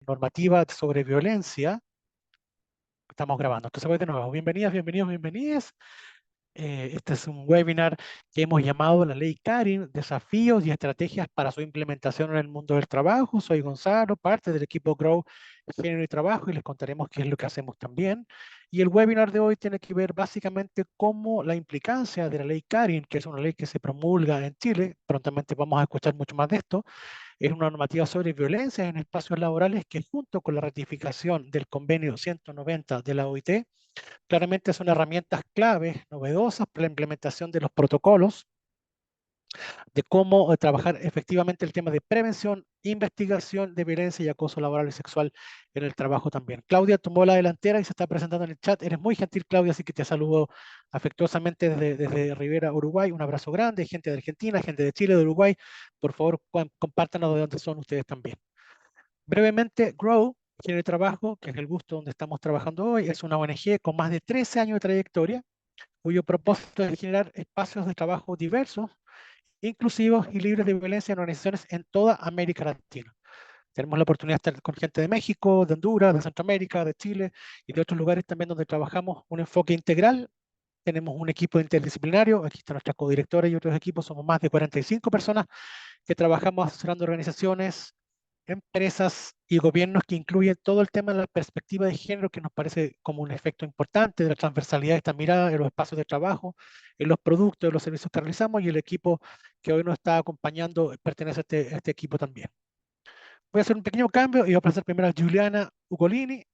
normativa sobre violencia. Estamos grabando. Entonces, voy de nuevo. Bienvenidas, bienvenidos, bienvenidas. Este es un webinar que hemos llamado La Ley Karin, desafíos y estrategias para su implementación en el mundo del trabajo. Soy Gonzalo, parte del equipo Grow Género y Trabajo, y les contaremos qué es lo que hacemos también. Y el webinar de hoy tiene que ver básicamente cómo la implicancia de la Ley Karin, que es una ley que se promulga en Chile, prontamente vamos a escuchar mucho más de esto, es una normativa sobre violencia en espacios laborales que, junto con la ratificación del convenio 190 de la OIT, claramente son herramientas claves, novedosas para la implementación de los protocolos, de cómo trabajar efectivamente el tema de prevención, investigación de violencia y acoso laboral y sexual en el trabajo también. Claudia tomó la delantera y se está presentando en el chat. Eres muy gentil, Claudia, así que te saludo afectuosamente desde Rivera, Uruguay. Un abrazo grande, gente de Argentina, gente de Chile, de Uruguay. Por favor, compártanos de dónde son ustedes también. Brevemente, Grow, Género de Trabajo, que es el gusto donde estamos trabajando hoy, es una ONG con más de 13 años de trayectoria, cuyo propósito es generar espacios de trabajo diversos, inclusivos y libres de violencia en organizaciones en toda América Latina. Tenemos la oportunidad de estar con gente de México, de Honduras, de Centroamérica, de Chile y de otros lugares también donde trabajamos un enfoque integral. Tenemos un equipo interdisciplinario, aquí está nuestra codirectora y otros equipos, somos más de 45 personas que trabajamos asesorando organizaciones, empresas y gobiernos, que incluyen todo el tema de la perspectiva de género, que nos parece como un efecto importante de la transversalidad de esta mirada en los espacios de trabajo, en los productos, en los servicios que realizamos, y el equipo que hoy nos está acompañando pertenece a este equipo también. Voy a hacer un pequeño cambio y voy a pasar primero a Juliana Ugolini.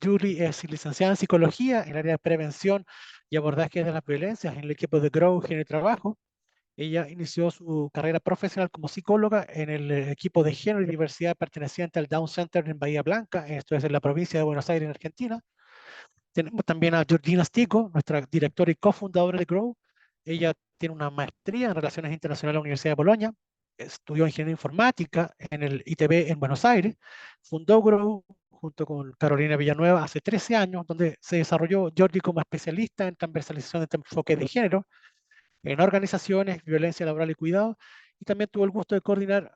Julie es licenciada en psicología en el área de prevención y abordaje de las violencias en el equipo de Grow Género y Trabajo. Ella inició su carrera profesional como psicóloga en el equipo de género y diversidad perteneciente al Down Center en Bahía Blanca, esto es en la provincia de Buenos Aires, en Argentina. Tenemos también a Georgina Stico, nuestra directora y cofundadora de Grow. Ella tiene una maestría en Relaciones Internacionales en la Universidad de Bolonia, estudió Ingeniería Informática en el ITB en Buenos Aires, fundó Grow junto con Carolina Villanueva hace 13 años, donde se desarrolló Georgie como especialista en transversalización de enfoque de género en organizaciones, violencia laboral y cuidado, y también tuvo el gusto de coordinar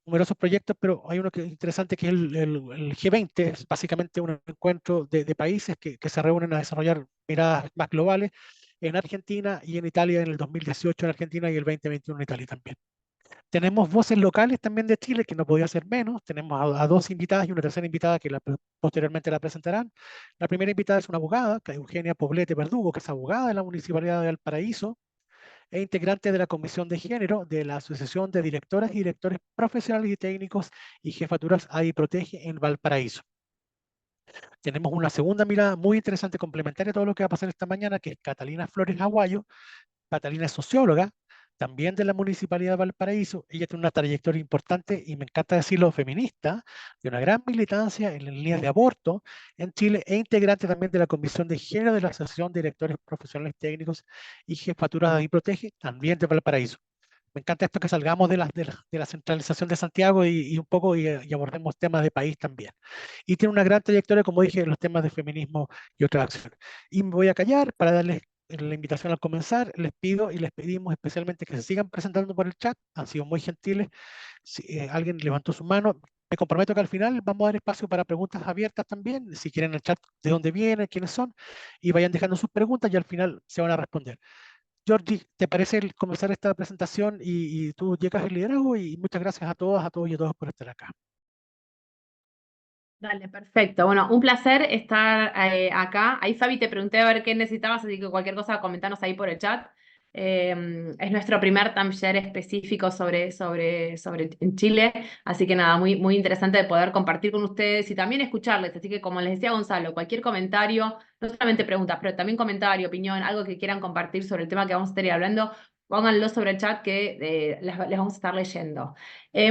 numerosos proyectos, pero hay uno que es interesante, que es el G20, es básicamente un encuentro de países que se reúnen a desarrollar miradas más globales en Argentina y en Italia, en el 2018 en Argentina y el 2021 en Italia también. Tenemos voces locales también de Chile, que no podía ser menos. Tenemos a dos invitadas y una tercera invitada que posteriormente la presentarán. La primera invitada es una abogada, que es Eugenia Poblete Verdugo, que es abogada de la Municipalidad de Valparaíso e integrante de la Comisión de Género de la Asociación de Directoras y Directores Profesionales y Técnicos y Jefaturas ADI Protege en Valparaíso. Tenemos una segunda mirada muy interesante, complementaria a todo lo que va a pasar esta mañana, que es Catalina Flores Aguayo. Catalina es socióloga, también de la Municipalidad de Valparaíso. Ella tiene una trayectoria importante y me encanta decirlo, feminista, de una gran militancia en líneas de aborto en Chile, e integrante también de la Comisión de Género de la Asociación de Directores Profesionales Técnicos y Jefaturas de Protege, también de Valparaíso. Me encanta esto, que salgamos de la centralización de Santiago y un poco y abordemos temas de país también. Y tiene una gran trayectoria, como dije, en los temas de feminismo y otras acciones. Y me voy a callar para darles la invitación al comenzar. Les pido y les pedimos especialmente que se sigan presentando por el chat. Han sido muy gentiles. Si alguien levantó su mano, me comprometo que al final vamos a dar espacio para preguntas abiertas también. Si quieren el chat, de dónde vienen, quiénes son, y vayan dejando sus preguntas y al final se van a responder. Georgie, ¿te parece comenzar esta presentación y tú llegas el liderazgo? Y muchas gracias a todas, a todos y a todos por estar acá. Dale, perfecto. Bueno, un placer estar acá. Ahí, Fabi, te pregunté a ver qué necesitabas, así que cualquier cosa, comentanos ahí por el chat. Es nuestro primer taller específico sobre en Chile, así que nada, muy, muy interesante de poder compartir con ustedes y también escucharles. Así que, como les decía Gonzalo, cualquier comentario, no solamente preguntas, pero también comentario, opinión, algo que quieran compartir sobre el tema que vamos a estar hablando, pónganlo sobre el chat que les vamos a estar leyendo.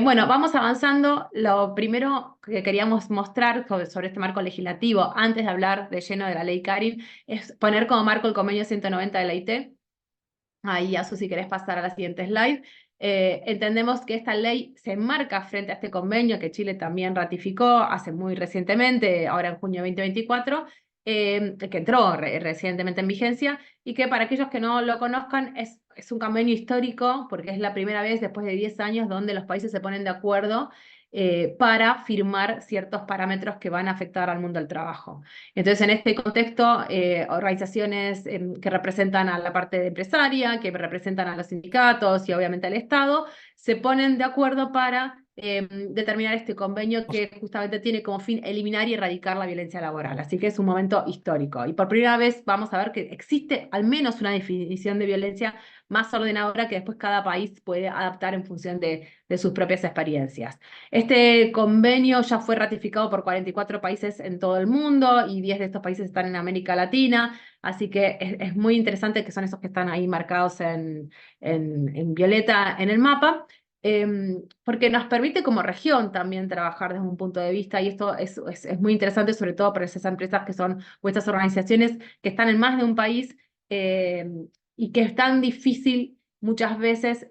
Bueno, vamos avanzando. Lo primero que queríamos mostrar sobre este marco legislativo, antes de hablar de lleno de la ley Karin, es poner como marco el convenio 190 de la IT. Ahí, Azu, si querés pasar a la siguiente slide. Entendemos que esta ley se enmarca frente a este convenio que Chile también ratificó hace muy recientemente, ahora en junio de 2024, que entró recientemente en vigencia, y que para aquellos que no lo conozcan es un convenio histórico porque es la primera vez después de 10 años donde los países se ponen de acuerdo para firmar ciertos parámetros que van a afectar al mundo del trabajo. Entonces, en este contexto, organizaciones que representan a la parte empresaria, que representan a los sindicatos y obviamente al Estado, se ponen de acuerdo para determinar este convenio que justamente tiene como fin eliminar y erradicar la violencia laboral. Así que es un momento histórico. Y por primera vez vamos a ver que existe al menos una definición de violencia más ordenadora que después cada país puede adaptar en función de sus propias experiencias. Este convenio ya fue ratificado por 44 países en todo el mundo y 10 de estos países están en América Latina, así que es muy interesante que son esos que están ahí marcados en violeta en el mapa. Porque nos permite como región también trabajar desde un punto de vista, y esto es muy interesante, sobre todo para esas empresas que son, o estas organizaciones que están en más de un país, y que es tan difícil muchas veces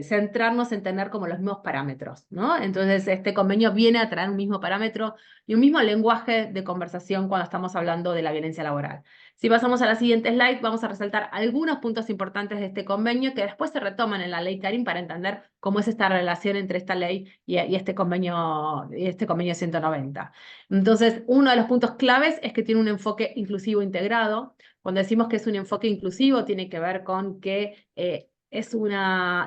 centrarnos en tener como los mismos parámetros, ¿no? Entonces este convenio viene a traer un mismo parámetro y un mismo lenguaje de conversación cuando estamos hablando de la violencia laboral. Si pasamos a la siguiente slide, vamos a resaltar algunos puntos importantes de este convenio que después se retoman en la ley Karin para entender cómo es esta relación entre esta ley y este convenio 190. Entonces, uno de los puntos claves es que tiene un enfoque inclusivo integrado. Cuando decimos que es un enfoque inclusivo, tiene que ver con que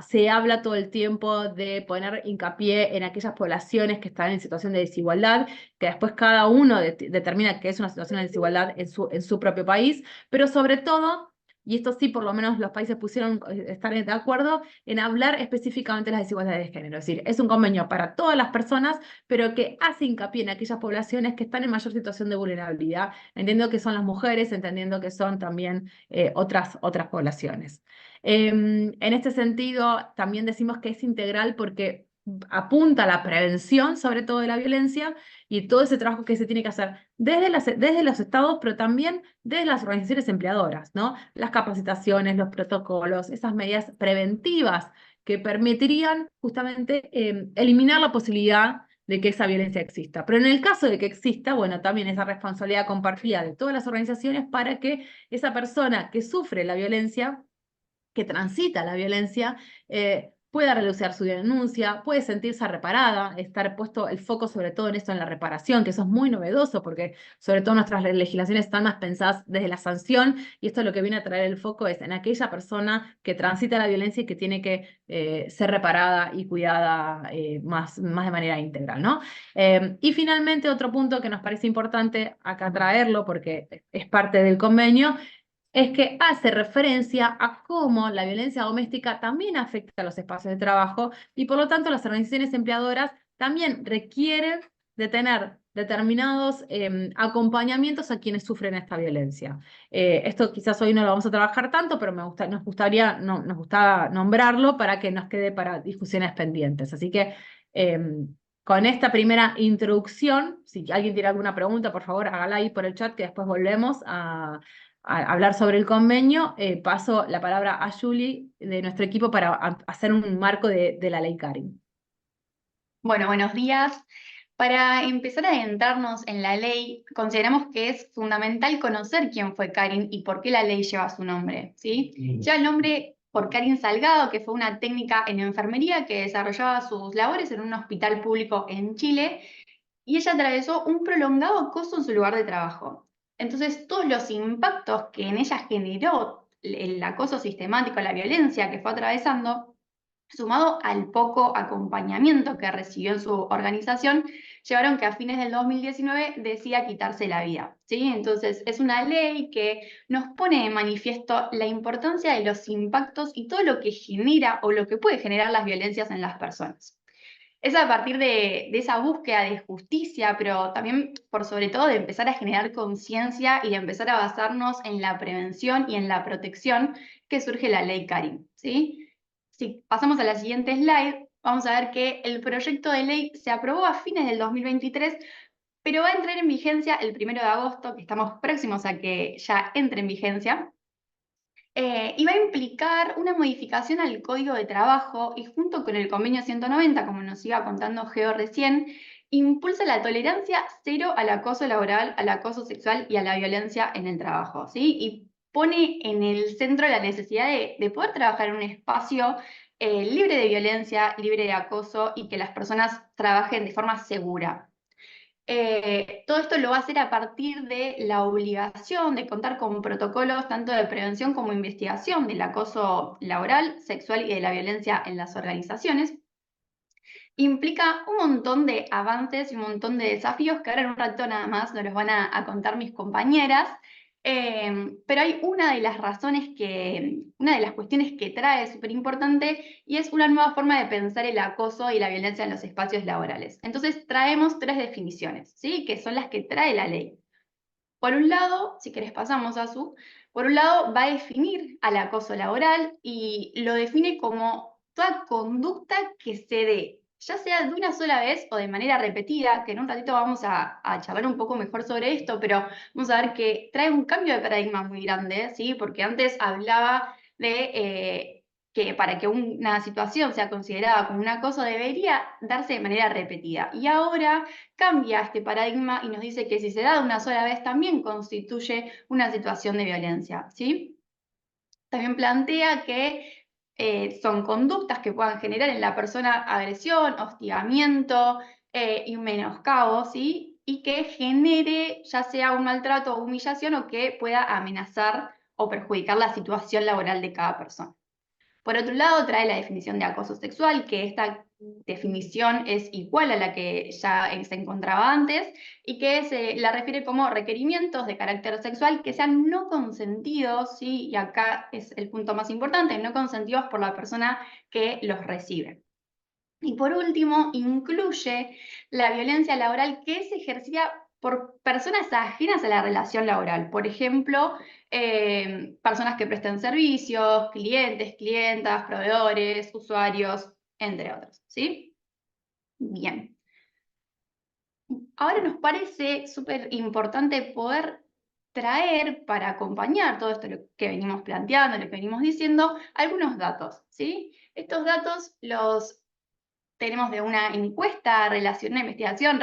se habla todo el tiempo de poner hincapié en aquellas poblaciones que están en situación de desigualdad, que después cada uno determina que es una situación de desigualdad en su propio país, pero sobre todo, y esto sí por lo menos los países pusieron estar de acuerdo, en hablar específicamente de las desigualdades de género. Es decir, es un convenio para todas las personas, pero que hace hincapié en aquellas poblaciones que están en mayor situación de vulnerabilidad, entendiendo que son las mujeres, entendiendo que son también otras poblaciones. En este sentido, también decimos que es integral porque apunta a la prevención, sobre todo de la violencia, y todo ese trabajo que se tiene que hacer desde los estados, pero también desde las organizaciones empleadoras, ¿no? Las capacitaciones, los protocolos, esas medidas preventivas que permitirían justamente eliminar la posibilidad de que esa violencia exista. Pero en el caso de que exista, bueno, también esa responsabilidad compartida de todas las organizaciones para que esa persona que sufre la violencia, que transita la violencia, pueda reducir su denuncia, puede sentirse reparada, estar puesto el foco sobre todo en esto, en la reparación, que eso es muy novedoso porque sobre todo nuestras legislaciones están más pensadas desde la sanción, y esto lo que viene a traer el foco es en aquella persona que transita la violencia y que tiene que ser reparada y cuidada más de manera integral, ¿no? Y finalmente otro punto que nos parece importante acá traerlo porque es parte del convenio, es que hace referencia a cómo la violencia doméstica también afecta a los espacios de trabajo y por lo tanto las organizaciones empleadoras también requieren de tener determinados acompañamientos a quienes sufren esta violencia. Esto quizás hoy no lo vamos a trabajar tanto, pero nos gusta nombrarlo para que nos quede para discusiones pendientes. Así que con esta primera introducción, si alguien tiene alguna pregunta, por favor hágala ahí por el chat, que después volvemos a hablar sobre el convenio. Paso la palabra a Julie de nuestro equipo para hacer un marco de la ley Karin. Bueno, buenos días. Para empezar a adentrarnos en la ley, consideramos que es fundamental conocer quién fue Karin y por qué la ley lleva su nombre, ¿sí? Lleva el nombre por Karin Salgado, que fue una técnica en enfermería que desarrollaba sus labores en un hospital público en Chile, y ella atravesó un prolongado acoso en su lugar de trabajo. Entonces, todos los impactos que en ella generó el acoso sistemático, la violencia que fue atravesando, sumado al poco acompañamiento que recibió en su organización, llevaron que a fines del 2019 decida quitarse la vida, ¿sí? Entonces, es una ley que nos pone de manifiesto la importancia de los impactos y todo lo que genera o lo que puede generar las violencias en las personas. Es a partir de esa búsqueda de justicia, pero también por sobre todo de empezar a generar conciencia y de empezar a basarnos en la prevención y en la protección, que surge la ley Karin, ¿sí? Si pasamos a la siguiente slide, vamos a ver que el proyecto de ley se aprobó a fines del 2023, pero va a entrar en vigencia el 1 de agosto, que estamos próximos a que ya entre en vigencia. Y va a implicar una modificación al Código de Trabajo y junto con el Convenio 190, como nos iba contando Geo recién, impulsa la tolerancia cero al acoso laboral, al acoso sexual y a la violencia en el trabajo, ¿sí? Y pone en el centro la necesidad de poder trabajar en un espacio libre de violencia, libre de acoso y que las personas trabajen de forma segura. Todo esto lo va a hacer a partir de la obligación de contar con protocolos tanto de prevención como investigación del acoso laboral, sexual y de la violencia en las organizaciones. Implica un montón de avances y un montón de desafíos que ahora en un rato nada más nos los van a contar mis compañeras. Pero hay una de las razones una de las cuestiones que trae súper importante y es una nueva forma de pensar el acoso y la violencia en los espacios laborales. Entonces traemos 3 definiciones, ¿sí? Que son las que trae la ley. Por un lado, si querés pasamos a por un lado va a definir al acoso laboral y lo define como toda conducta que se dé, ya sea de una sola vez o de manera repetida, que en un ratito vamos a charlar un poco mejor sobre esto, pero vamos a ver que trae un cambio de paradigma muy grande, ¿sí? Porque antes hablaba de que para que una situación sea considerada como un acoso debería darse de manera repetida. Y ahora cambia este paradigma y nos dice que si se da de una sola vez también constituye una situación de violencia, ¿sí? También plantea que son conductas que puedan generar en la persona agresión, hostigamiento y un menoscabo, ¿sí? Y que genere ya sea un maltrato o humillación o que pueda amenazar o perjudicar la situación laboral de cada persona. Por otro lado, trae la definición de acoso sexual, que esta definición es igual a la que ya se encontraba antes y que se la refiere como requerimientos de carácter sexual que sean no consentidos, ¿sí? Y acá es el punto más importante, no consentidos por la persona que los recibe. Y por último, incluye la violencia laboral que es ejercida por personas ajenas a la relación laboral. Por ejemplo, personas que prestan servicios, clientes, clientas, proveedores, usuarios, entre otros, ¿sí? Bien. Ahora nos parece súper importante poder traer para acompañar todo esto que venimos planteando, lo que venimos diciendo, algunos datos, ¿sí? Estos datos los tenemos de una encuesta, una investigación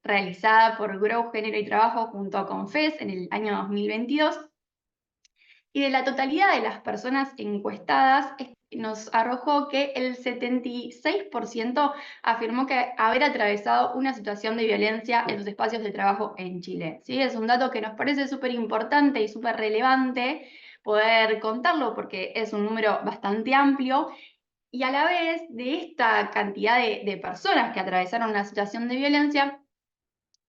realizada por Grow Género y Trabajo junto a Confes en el año 2022. Y de la totalidad de las personas encuestadas, nos arrojó que el 76% afirmó que haber atravesado una situación de violencia en sus espacios de trabajo en Chile. ¿Sí? Es un dato que nos parece súper importante y súper relevante poder contarlo porque es un número bastante amplio y a la vez, de esta cantidad de personas que atravesaron una situación de violencia,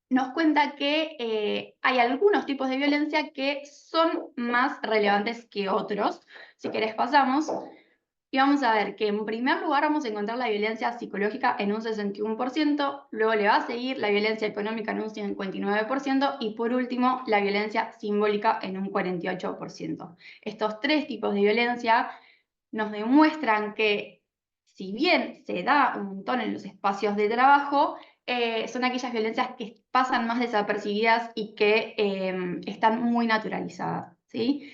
nos cuenta que hay algunos tipos de violencia que son más relevantes que otros. Si querés pasamos. Y vamos a ver que en primer lugar vamos a encontrar la violencia psicológica en un 61%, luego le va a seguir la violencia económica en un 59% y por último la violencia simbólica en un 48%. Estos 3 tipos de violencia nos demuestran que si bien se da un montón en los espacios de trabajo, son aquellas violencias que pasan más desapercibidas y que están muy naturalizadas, ¿sí?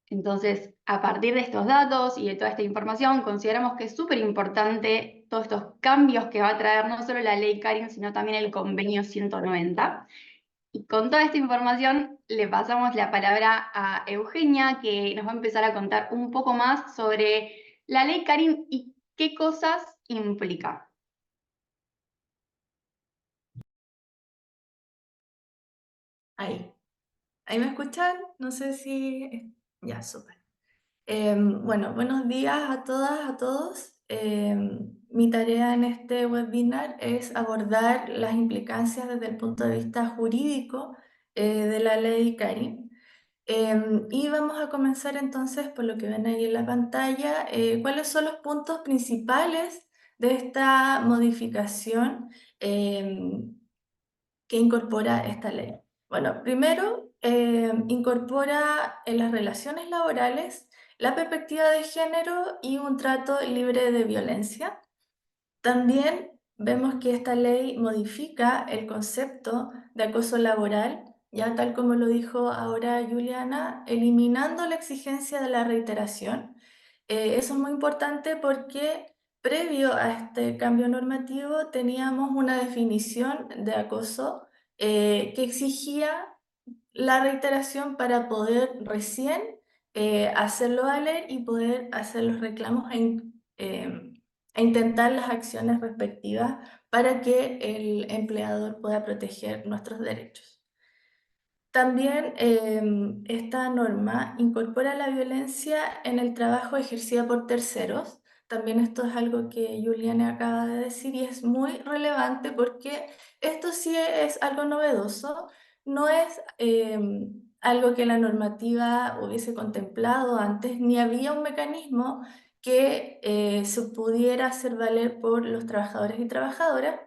Entonces, a partir de estos datos y de toda esta información, consideramos que es súper importante todos estos cambios que va a traer no solo la ley Karin, sino también el convenio 190. Y con toda esta información le pasamos la palabra a Eugenia, que nos va a empezar a contar un poco más sobre la ley Karin y qué cosas implica. Ahí. ¿Ahí me escuchan? No sé si... Ya, súper. Bueno, buenos días a todas, a todos. Mi tarea en este webinar es abordar las implicancias desde el punto de vista jurídico de la ley Karin. Y vamos a comenzar entonces por lo que ven ahí en la pantalla, cuáles son los puntos principales de esta modificación que incorpora esta ley. Bueno, primero incorpora en las relaciones laborales la perspectiva de género y un trato libre de violencia. También vemos que esta ley modifica el concepto de acoso laboral, ya tal como lo dijo ahora Juliana, eliminando la exigencia de la reiteración. Eso es muy importante porque previo a este cambio normativo teníamos una definición de acoso que exigía la reiteración para poder recién hacerlo valer y poder hacer los reclamos e intentar las acciones respectivas para que el empleador pueda proteger nuestros derechos. También esta norma incorpora la violencia en el trabajo ejercida por terceros. También esto es algo que Juliana acaba de decir y es muy relevante porque esto sí es algo novedoso, no es algo que la normativa hubiese contemplado antes, ni había un mecanismo que se pudiera hacer valer por los trabajadores y trabajadoras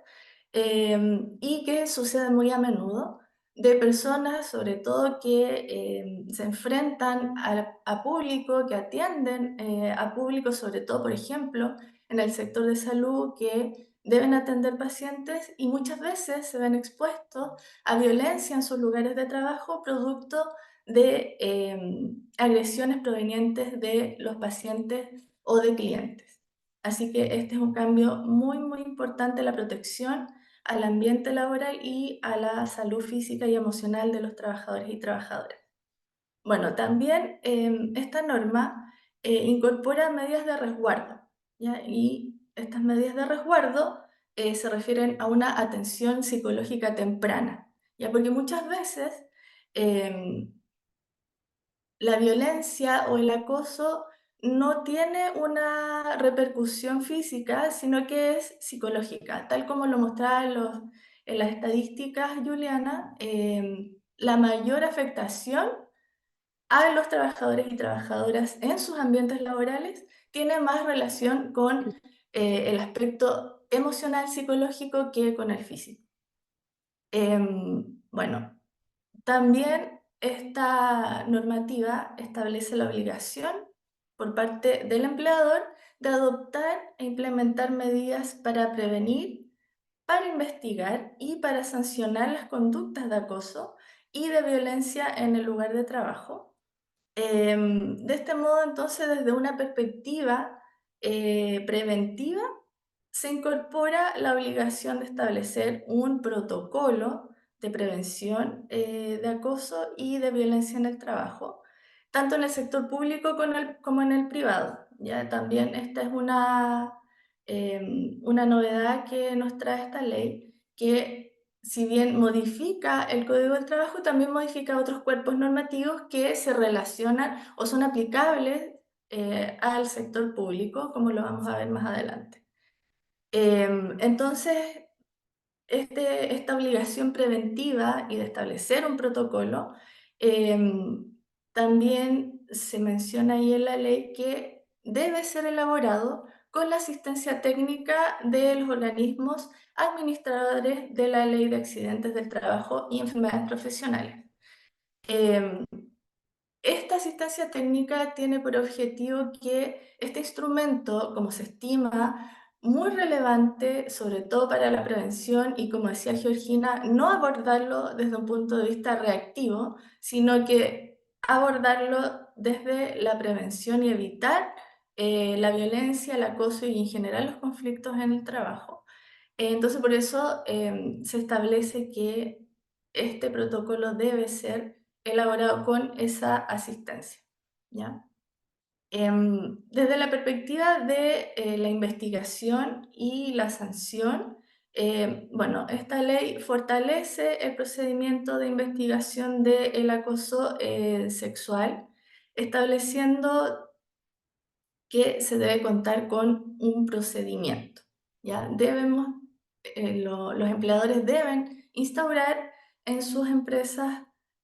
y que sucede muy a menudo de personas, sobre todo que se enfrentan a público, que atienden a público, sobre todo, por ejemplo, en el sector de salud, que deben atender pacientes y muchas veces se ven expuestos a violencia en sus lugares de trabajo, producto de agresiones provenientes de los pacientes o de clientes. Así que este es un cambio muy, muy importante, la protección al ambiente laboral y a la salud física y emocional de los trabajadores y trabajadoras. Bueno, también esta norma incorpora medidas de resguardo, ¿ya? Y estas medidas de resguardo se refieren a una atención psicológica temprana, ¿ya? Porque muchas veces la violencia o el acoso no tiene una repercusión física, sino que es psicológica, tal como lo mostraban en las estadísticas, Juliana, la mayor afectación a los trabajadores y trabajadoras en sus ambientes laborales tiene más relación con el aspecto emocional psicológico que con el físico. Bueno, también esta normativa establece la obligación por parte del empleador de adoptar e implementar medidas para prevenir, para investigar y para sancionar las conductas de acoso y de violencia en el lugar de trabajo. De este modo, entonces, desde una perspectiva preventiva, se incorpora la obligación de establecer un protocolo de prevención de acoso y de violencia en el trabajo, tanto en el sector público como en el privado. ¿Ya? También esta es una novedad que nos trae esta ley, que si bien modifica el Código del Trabajo, también modifica otros cuerpos normativos que se relacionan o son aplicables al sector público, como lo vamos a ver más adelante. Entonces, esta obligación preventiva y de establecer un protocolo, también se menciona ahí en la ley que debe ser elaborado con la asistencia técnica de los organismos administradores de la Ley de Accidentes del Trabajo y Enfermedades Profesionales. Esta asistencia técnica tiene por objetivo que este instrumento, como se estima, muy relevante, sobre todo para la prevención y, como decía Georgina, no abordarlo desde un punto de vista reactivo, sino que abordarlo desde la prevención y evitar la violencia, el acoso y en general los conflictos en el trabajo. Entonces, por eso se establece que este protocolo debe ser elaborado con esa asistencia, ¿ya? Desde la perspectiva de la investigación y la sanción, bueno, esta ley fortalece el procedimiento de investigación del acoso sexual, estableciendo que se debe contar con un procedimiento, ¿ya? Los empleadores deben instaurar en sus empresas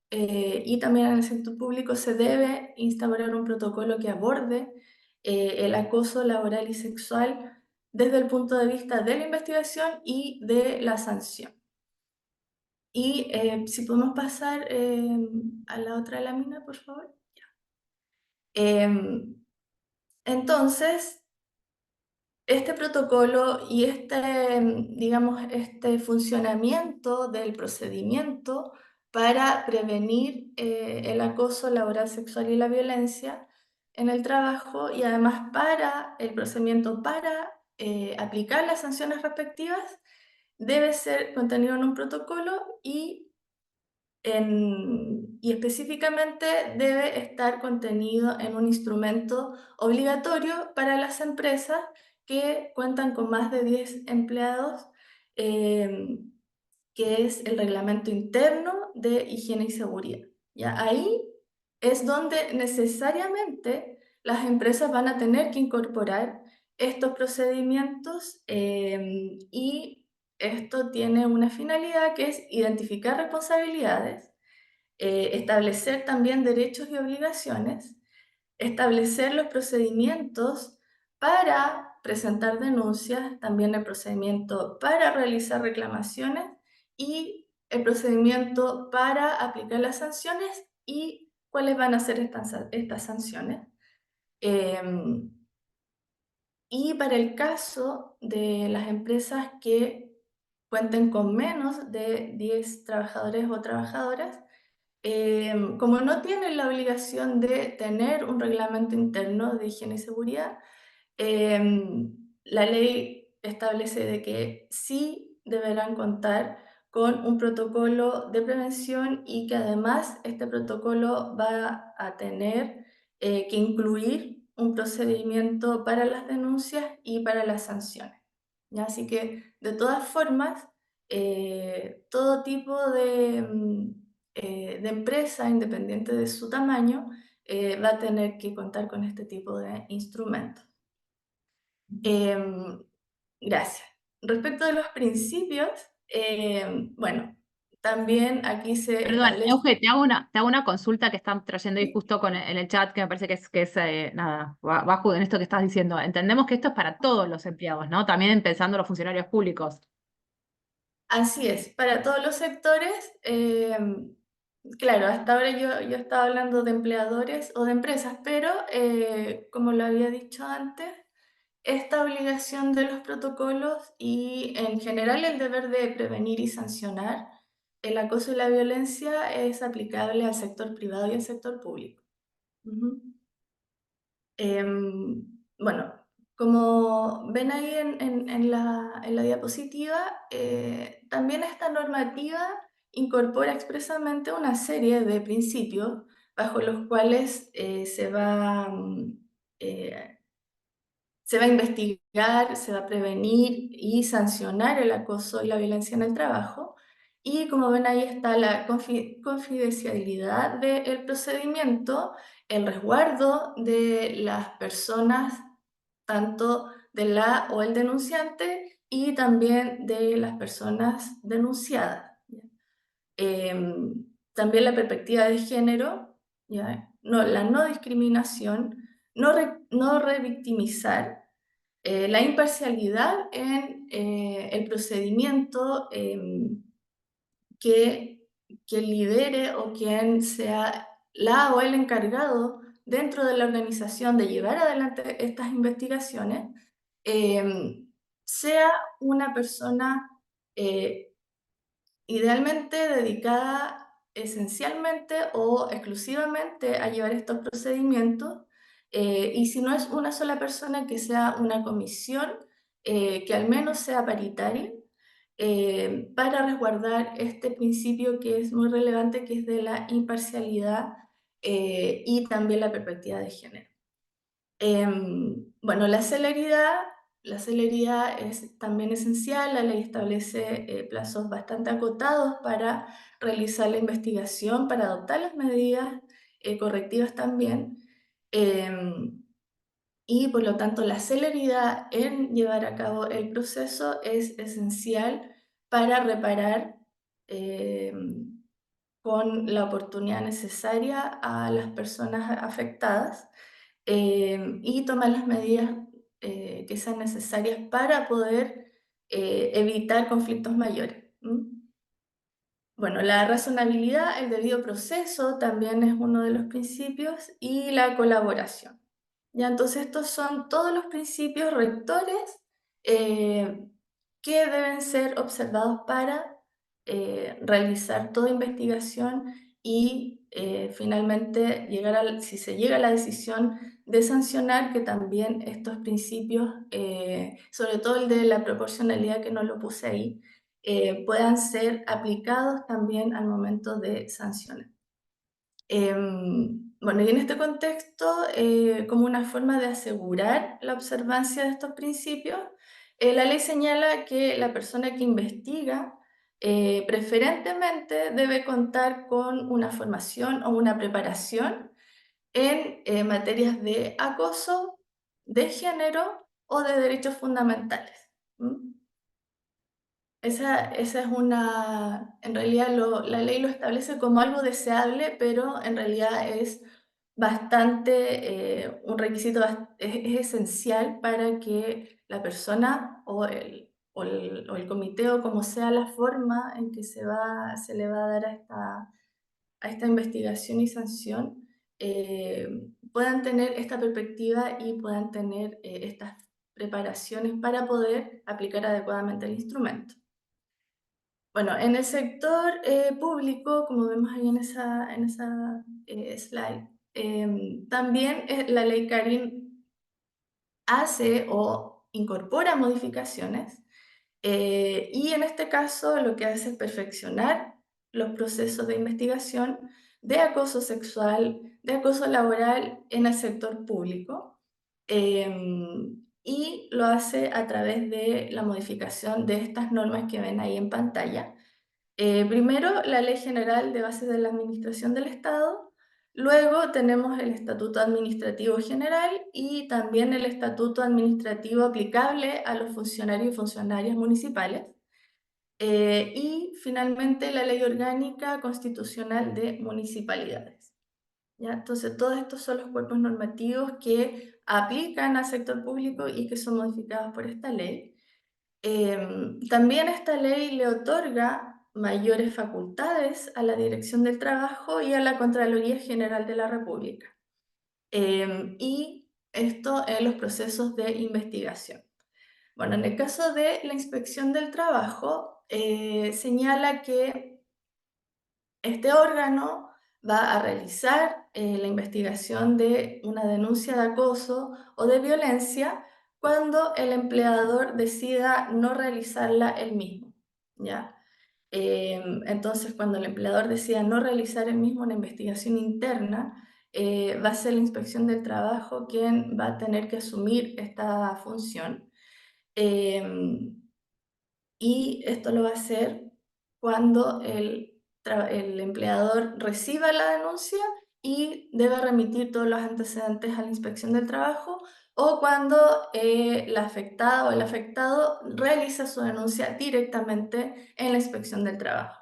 y también en el sector público se debe instaurar un protocolo que aborde el acoso laboral y sexual desde el punto de vista de la investigación y de la sanción. Y si podemos pasar a la otra lámina, por favor. Entonces, este protocolo y digamos, este funcionamiento del procedimiento para prevenir el acoso laboral, sexual y la violencia en el trabajo y además para el procedimiento para aplicar las sanciones respectivas debe ser contenido en un protocolo y y específicamente debe estar contenido en un instrumento obligatorio para las empresas que cuentan con más de 10 empleados, que es el Reglamento Interno de Higiene y Seguridad. ¿Ya? Ahí es donde necesariamente las empresas van a tener que incorporar estos procedimientos, y esto tiene una finalidad que es identificar responsabilidades, establecer también derechos y obligaciones, establecer los procedimientos para presentar denuncias, también el procedimiento para realizar reclamaciones y el procedimiento para aplicar las sanciones y cuáles van a ser estas sanciones. Y para el caso de las empresas que cuenten con menos de 10 trabajadores o trabajadoras, como no tienen la obligación de tener un reglamento interno de higiene y seguridad, la ley establece de que sí deberán contar con un protocolo de prevención y que además este protocolo va a tener que incluir un procedimiento para las denuncias y para las sanciones. ¿Ya? Así que, de todas formas, todo tipo de empresa, independiente de su tamaño, va a tener que contar con este tipo de instrumentos. Gracias. Respecto de los principios, bueno, también aquí se Perdón, establece... Euge, te hago una consulta que están trayendo ahí justo en el chat, que me parece que es nada, bajo en esto que estás diciendo. Entendemos que esto es para todos los empleados, ¿no? También pensando en los funcionarios públicos. Así es, para todos los sectores. Claro, hasta ahora yo estaba hablando de empleadores o de empresas, pero como lo había dicho antes, esta obligación de los protocolos y en general el deber de prevenir y sancionar el acoso y la violencia es aplicable al sector privado y al sector público. Ujú. Bueno, como ven ahí en la diapositiva, también esta normativa incorpora expresamente una serie de principios bajo los cuales se va a investigar, se va a prevenir y sancionar el acoso y la violencia en el trabajo. Y como ven ahí está la confidencialidad del procedimiento, el resguardo de las personas, tanto de la o el denunciante y también de las personas denunciadas. También la perspectiva de género, ¿ya? No, la no discriminación, no revictimizar, la imparcialidad en el procedimiento, que lidere o quien sea la o el encargado dentro de la organización de llevar adelante estas investigaciones, sea una persona idealmente dedicada esencialmente o exclusivamente a llevar estos procedimientos, y si no es una sola persona, que sea una comisión que al menos sea paritaria, para resguardar este principio que es muy relevante, que es de la imparcialidad, y también la perspectiva de género. Bueno, la celeridad es también esencial. La ley establece plazos bastante acotados para realizar la investigación, para adoptar las medidas correctivas también. Y por lo tanto, la celeridad en llevar a cabo el proceso es esencial para reparar con la oportunidad necesaria a las personas afectadas, y tomar las medidas que sean necesarias para poder evitar conflictos mayores. Bueno, la razonabilidad, el debido proceso también es uno de los principios, y la colaboración. Ya, entonces estos son todos los principios rectores que deben ser observados para realizar toda investigación y finalmente si se llega a la decisión de sancionar, que también estos principios, sobre todo el de la proporcionalidad, que no lo puse ahí, puedan ser aplicados también al momento de sancionar. Bueno, y en este contexto, como una forma de asegurar la observancia de estos principios, la ley señala que la persona que investiga preferentemente debe contar con una formación o una preparación en materias de acoso, de género o de derechos fundamentales. ¿Mm? Esa es en realidad la ley lo establece como algo deseable, pero en realidad es bastante, un requisito, es esencial para que la persona o el comité o como sea la forma en que se le va a dar a esta investigación y sanción, puedan tener esta perspectiva y puedan tener estas preparaciones para poder aplicar adecuadamente el instrumento. Bueno, en el sector público, como vemos ahí en esa slide, también la ley Carin hace o incorpora modificaciones y en este caso lo que hace es perfeccionar los procesos de investigación de acoso sexual, de acoso laboral en el sector público. Y lo hace a través de la modificación de estas normas que ven ahí en pantalla. Primero, la Ley General de Bases de la Administración del Estado, luego tenemos el Estatuto Administrativo General y también el Estatuto Administrativo aplicable a los funcionarios y funcionarias municipales, y finalmente la Ley Orgánica Constitucional de Municipalidades. ¿Ya? Entonces, todos estos son los cuerpos normativos que aplican al sector público y que son modificados por esta ley. También esta ley le otorga mayores facultades a la Dirección del Trabajo y a la Contraloría General de la República. Y esto en los procesos de investigación. Bueno, en el caso de la Inspección del Trabajo, señala que este órgano va a realizar la investigación de una denuncia de acoso o de violencia cuando el empleador decida no realizarla él mismo, ¿ya? Entonces, cuando el empleador decida no realizar él mismo una investigación interna, va a ser la Inspección del Trabajo quien va a tener que asumir esta función. Y esto lo va a hacer cuando el empleador reciba la denuncia y debe remitir todos los antecedentes a la Inspección del Trabajo, o cuando la afectada o el afectado realiza su denuncia directamente en la Inspección del Trabajo.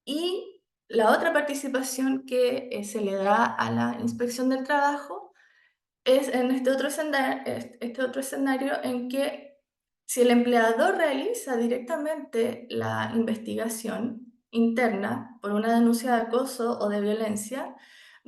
Y la otra participación que se le da a la Inspección del Trabajo es en este otro escenario en que si el empleador realiza directamente la investigación interna por una denuncia de acoso o de violencia,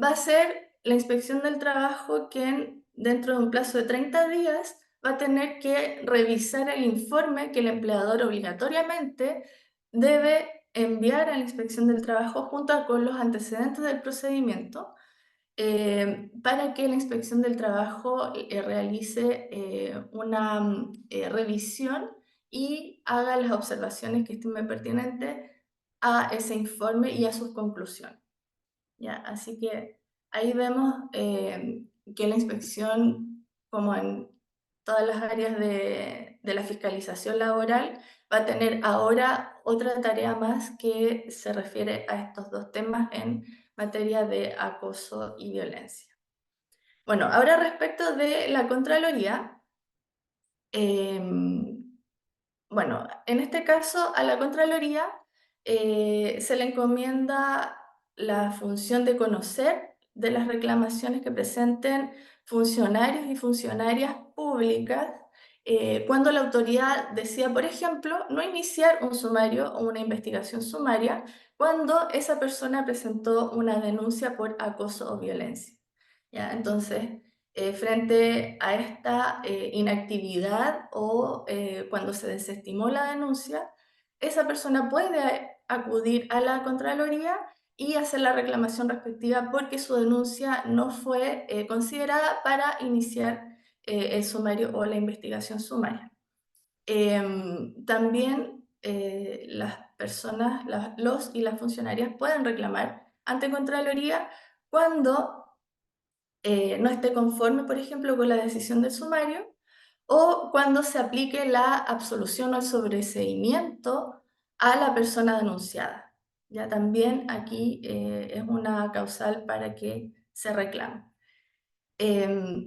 va a ser la Inspección del Trabajo quien, dentro de un plazo de 30 días, va a tener que revisar el informe que el empleador obligatoriamente debe enviar a la Inspección del Trabajo junto con los antecedentes del procedimiento, para que la Inspección del Trabajo realice una revisión y haga las observaciones que estime pertinentes a ese informe y a sus conclusiones, ¿ya? Así que ahí vemos que la inspección, como en todas las áreas de la fiscalización laboral, va a tener ahora otra tarea más que se refiere a estos dos temas en materia de acoso y violencia. Bueno, ahora respecto de la Contraloría, bueno, en este caso a la Contraloría se le encomienda la función de conocer de las reclamaciones que presenten funcionarios y funcionarias públicas cuando la autoridad decida, por ejemplo, no iniciar un sumario o una investigación sumaria cuando esa persona presentó una denuncia por acoso o violencia, ¿ya? Entonces, frente a esta inactividad o cuando se desestimó la denuncia, esa persona puede acudir a la Contraloría y hacer la reclamación respectiva porque su denuncia no fue considerada para iniciar el sumario o la investigación sumaria. También las personas, los y las funcionarias pueden reclamar ante Contraloría cuando no esté conforme, por ejemplo, con la decisión del sumario, o cuando se aplique la absolución o el sobreseimiento a la persona denunciada. Ya también aquí es una causal para que se reclame.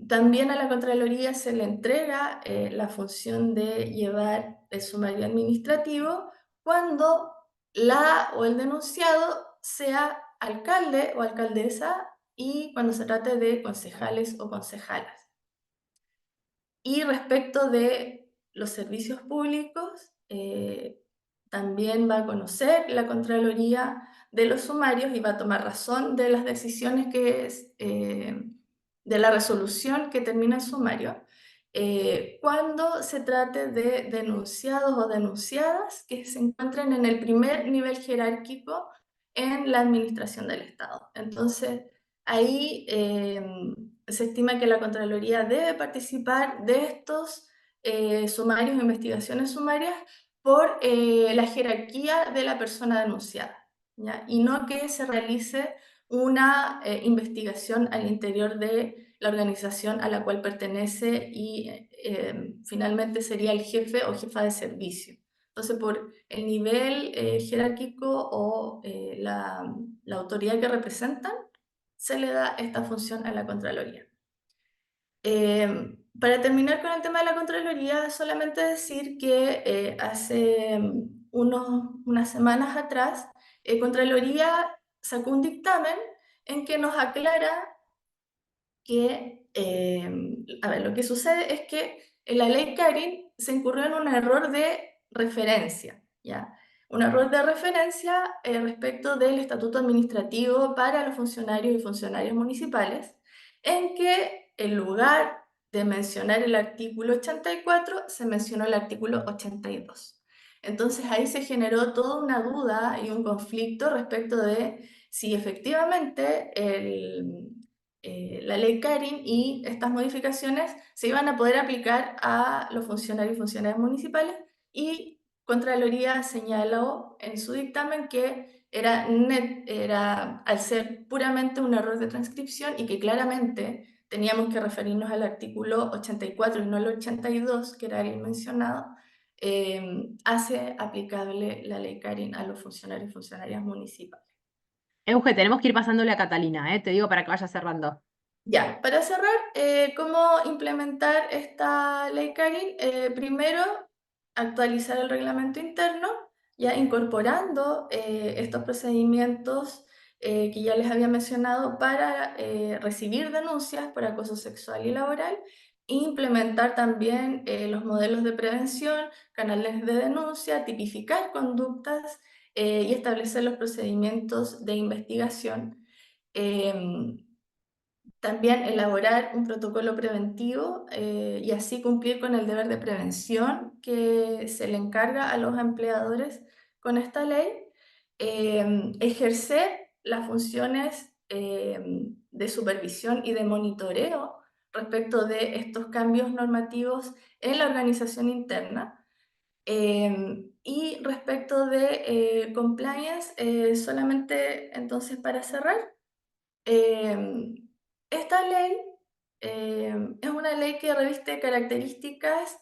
También a la Contraloría se le entrega la función de llevar el sumario administrativo cuando la o el denunciado sea alcalde o alcaldesa y cuando se trate de concejales o concejalas. Y respecto de los servicios públicos, también va a conocer la Contraloría de los sumarios y va a tomar razón de las decisiones de la resolución que termina el sumario, cuando se trate de denunciados o denunciadas que se encuentren en el primer nivel jerárquico en la administración del Estado. Entonces, ahí se estima que la Contraloría debe participar de estos sumarios o investigaciones sumarias por la jerarquía de la persona denunciada, ¿ya? Y no que se realice una investigación al interior de la organización a la cual pertenece y finalmente sería el jefe o jefa de servicio. Entonces, por el nivel jerárquico o la autoridad que representan, se le da esta función a la Contraloría. Para terminar con el tema de la Contraloría, solamente decir que hace unas semanas atrás, Contraloría sacó un dictamen en que nos aclara que, a ver, lo que sucede es que en la ley Karin se incurrió en un error de referencia, ¿ya? Un error de referencia respecto del estatuto administrativo para los funcionarios y funcionarias municipales, en que en lugar de mencionar el artículo 84, se mencionó el artículo 82. Entonces ahí se generó toda una duda y un conflicto respecto de si efectivamente la ley Karin y estas modificaciones se iban a poder aplicar a los funcionarios y funcionarias municipales, y Contraloría señaló en su dictamen que era al ser puramente un error de transcripción y que claramente teníamos que referirnos al artículo 84 y no al 82, que era el mencionado, hace aplicable la ley Karin a los funcionarios y funcionarias municipales. Euge, tenemos que ir pasándole a Catalina, te digo para que vaya cerrando. Ya, para cerrar, ¿cómo implementar esta ley Karin? Primero, actualizar el reglamento interno, ya incorporando estos procedimientos que ya les había mencionado para recibir denuncias por acoso sexual y laboral, e implementar también los modelos de prevención, canales de denuncia, tipificar conductas y establecer los procedimientos de investigación. También elaborar un protocolo preventivo y así cumplir con el deber de prevención que se le encarga a los empleadores con esta ley. Ejercer las funciones de supervisión y de monitoreo respecto de estos cambios normativos en la organización interna. Y respecto de compliance, solamente entonces para cerrar, esta ley es una ley que reviste características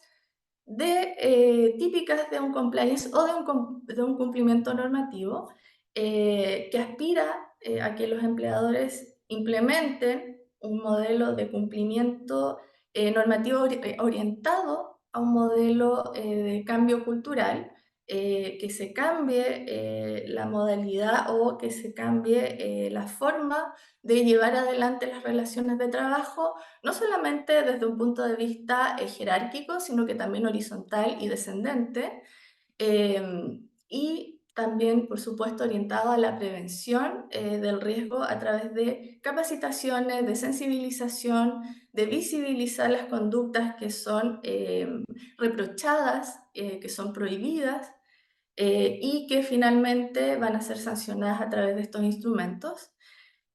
típicas de un compliance o de un cumplimiento normativo, que aspira a que los empleadores implementen un modelo de cumplimiento normativo orientado a un modelo de cambio cultural, que se cambie la modalidad o que se cambie la forma de llevar adelante las relaciones de trabajo, no solamente desde un punto de vista jerárquico, sino que también horizontal y descendente, y también, por supuesto, orientado a la prevención del riesgo a través de capacitaciones, de sensibilización, de visibilizar las conductas que son reprochadas, que son prohibidas, y que finalmente van a ser sancionadas a través de estos instrumentos.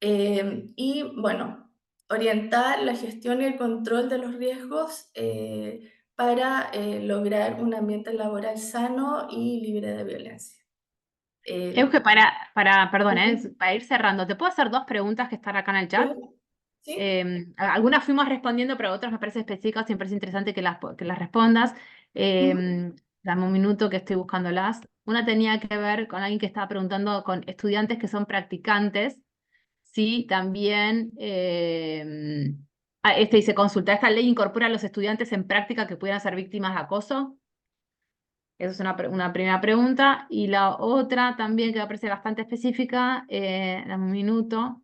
Y bueno, orientar la gestión y el control de los riesgos para lograr un ambiente laboral sano y libre de violencia. Euge, perdón, para ir cerrando, ¿te puedo hacer 2 preguntas que están acá en el chat? ¿Sí? Algunas fuimos respondiendo, pero otras me parecen específicas, siempre es interesante que las respondas. Dame un minuto que estoy buscándolas. Una tenía que ver con alguien que estaba preguntando con estudiantes que son practicantes, sí, también, este dice, consulta, ¿esta ley incorpora a los estudiantes en práctica que pudieran ser víctimas de acoso? Esa es una primera pregunta. Y la otra también, que me parece bastante específica, dame un minuto.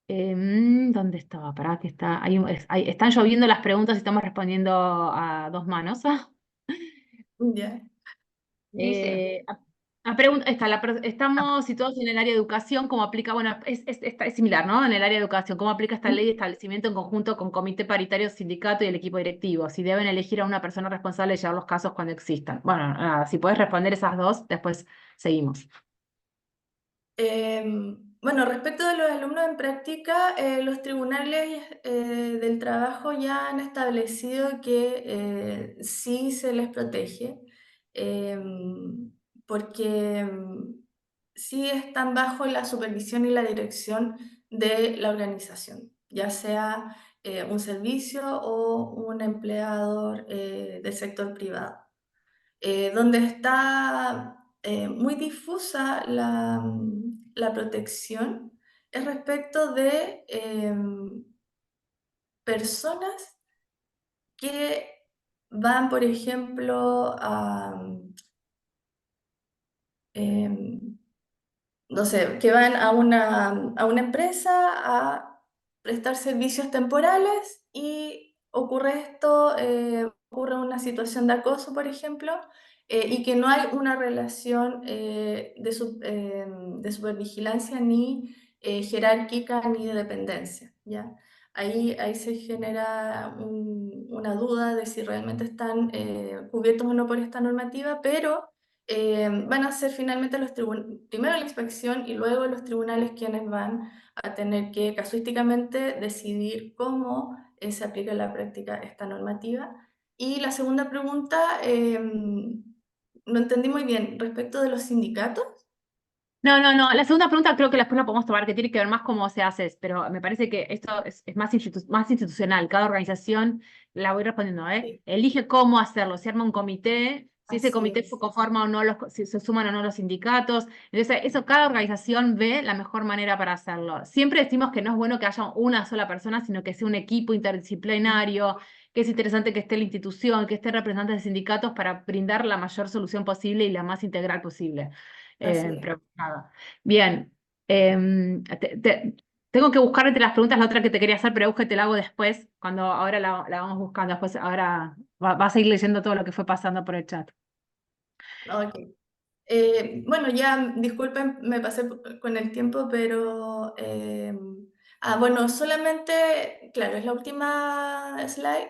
¿Dónde estaba? Pará, que está. Están lloviendo las preguntas y estamos respondiendo a 2 manos. Ya. Dice. Estamos situados en el área de educación, ¿cómo aplica? Bueno, es similar, ¿no? En el área de educación, ¿cómo aplica esta ley de establecimiento en conjunto con comité paritario, sindicato y el equipo directivo? Si deben elegir a una persona responsable de llevar los casos cuando existan. Bueno, nada, si puedes responder esas 2, después seguimos. Bueno, respecto de los alumnos en práctica, los tribunales del trabajo ya han establecido que sí se les protege, porque sí están bajo la supervisión y la dirección de la organización, ya sea un servicio o un empleador del sector privado. Donde está muy difusa la protección es respecto de personas que van, por ejemplo, em, no sé, que van a una empresa a prestar servicios temporales y ocurre esto, ocurre una situación de acoso, por ejemplo, y que no hay una relación de supervigilancia ni jerárquica ni de dependencia, ¿ya? Ahí se genera una duda de si realmente están cubiertos o no por esta normativa, pero van a ser finalmente primero la inspección y luego los tribunales quienes van a tener que casuísticamente decidir cómo se aplica en la práctica esta normativa. Y la segunda pregunta, no entendí muy bien, respecto de los sindicatos. No. La segunda pregunta creo que después la podemos tomar, que tiene que ver más cómo se hace, pero me parece que esto es más institucional. Cada organización, la voy respondiendo, Sí, elige cómo hacerlo. Se arma un comité, si ese así comité es. conforma o no, si se suman o no los sindicatos. Entonces, eso cada organización ve la mejor manera para hacerlo. Siempre decimos que no es bueno que haya una sola persona, sino que sea un equipo interdisciplinario, que es interesante que esté la institución, que estén representantes de sindicatos para brindar la mayor solución posible y la más integral posible. Así es. Pero nada. Bien. Tengo que buscar entre las preguntas la otra que te quería hacer, pero Euge, te la hago después, cuando ahora la vamos buscando. Después, ahora vas a ir leyendo todo lo que fue pasando por el chat. Ok. Bueno, ya disculpen, me pasé con el tiempo, pero bueno, solamente, claro, es la última slide.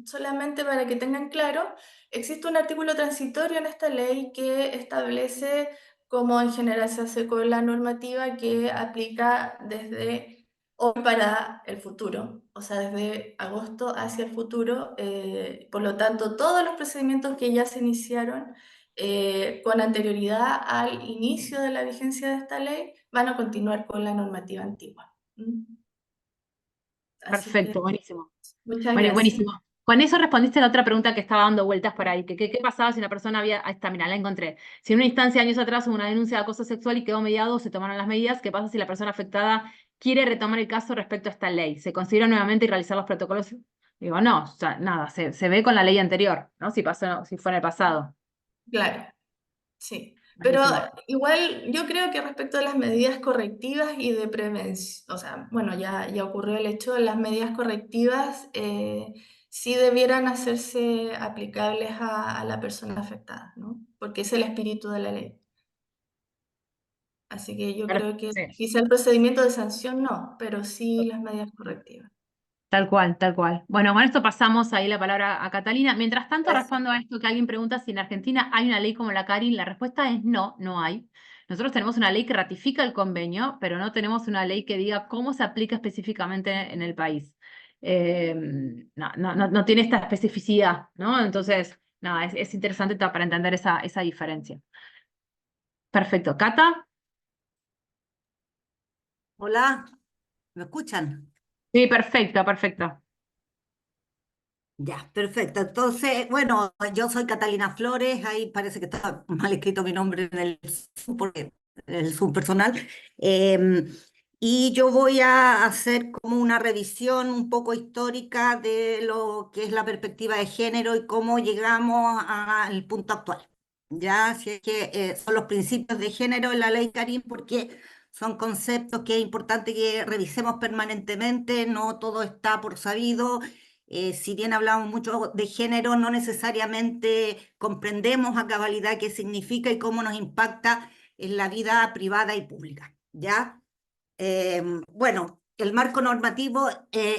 Solamente para que tengan claro, existe un artículo transitorio en esta ley que establece cómo en general se hace con la normativa que aplica desde hoy para el futuro, o sea, desde agosto hacia el futuro. Por lo tanto, todos los procedimientos que ya se iniciaron con anterioridad al inicio de la vigencia de esta ley, van a continuar con la normativa antigua. Así que Perfecto, buenísimo. muchas Bueno, gracias. buenísimo. Con eso respondiste a la otra pregunta que estaba dando vueltas por ahí, que qué pasaba si una persona había, ahí está, mira, la encontré. Si en una instancia años atrás hubo una denuncia de acoso sexual y quedó mediado, se tomaron las medidas, ¿qué pasa si la persona afectada quiere retomar el caso respecto a esta ley? ¿Se considera nuevamente y realizar los protocolos? Digo, no, o sea, nada, se ve con la ley anterior, ¿no? Si pasó, si fue en el pasado. Claro, sí. Pero Buenísimo. igual yo creo que respecto a las medidas correctivas y de prevención, o sea, bueno, ya ocurrió el hecho, las medidas correctivas sí debieran hacerse aplicables a la persona afectada, ¿no? Porque es el espíritu de la ley. Así que yo creo que Sí. quizá el procedimiento de sanción no, pero sí las medidas correctivas. Tal cual, tal cual. Bueno, con esto pasamos ahí la palabra a Catalina. Mientras tanto, Gracias. respondo a esto que alguien pregunta si en Argentina hay una ley como la CARIN. La respuesta es no, no hay. Nosotros tenemos una ley que ratifica el convenio, pero no tenemos una ley que diga cómo se aplica específicamente en el país. no tiene esta especificidad, ¿no? Entonces, nada, es interesante para entender esa diferencia. Perfecto. ¿Cata? Hola, ¿me escuchan? Sí, perfecto, perfecto. Ya, perfecto. Entonces, bueno, yo soy Catalina Flores, ahí parece que está mal escrito mi nombre en el Zoom, porque el Zoom personal. Em, y yo voy a hacer como una revisión un poco histórica de lo que es la perspectiva de género y cómo llegamos al punto actual. Ya, si es que son los principios de género en la ley Karim, porque son conceptos que es importante que revisemos permanentemente, no todo está por sabido. Si bien hablamos mucho de género, no necesariamente comprendemos a cabalidad qué significa y cómo nos impacta en la vida privada y pública, ¿ya? Bueno, el marco normativo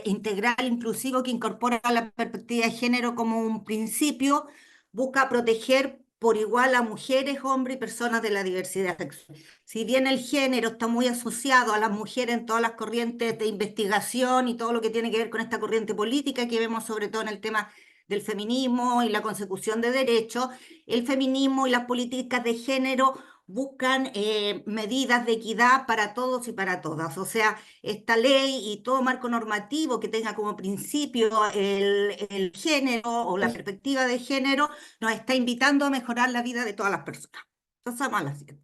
integral inclusivo que incorpora la perspectiva de género como un principio busca proteger por igual a mujeres, hombres y personas de la diversidad sexual. Si bien el género está muy asociado a las mujeres en todas las corrientes de investigación y todo lo que tiene que ver con esta corriente política que vemos sobre todo en el tema del feminismo y la consecución de derechos, el feminismo y las políticas de género buscan medidas de equidad para todos y para todas. O sea, esta ley y todo marco normativo que tenga como principio el género o la perspectiva de género nos está invitando a mejorar la vida de todas las personas. Pasamos a la siguiente.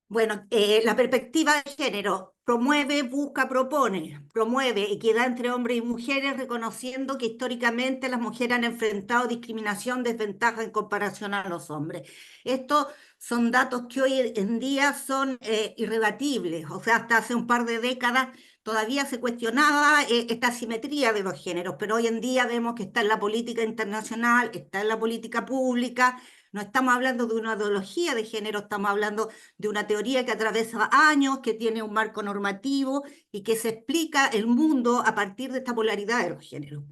Bueno, la perspectiva de género promueve, busca, propone, promueve equidad entre hombres y mujeres, reconociendo que históricamente las mujeres han enfrentado discriminación, desventaja en comparación a los hombres. Estos son datos que hoy en día son irrebatibles, o sea, hasta hace un par de décadas todavía se cuestionaba esta asimetría de los géneros, pero hoy en día vemos que está en la política internacional, está en la política pública. No estamos hablando de una ideología de género, estamos hablando de una teoría que atraviesa años, que tiene un marco normativo y que se explica el mundo a partir de esta polaridad de los géneros.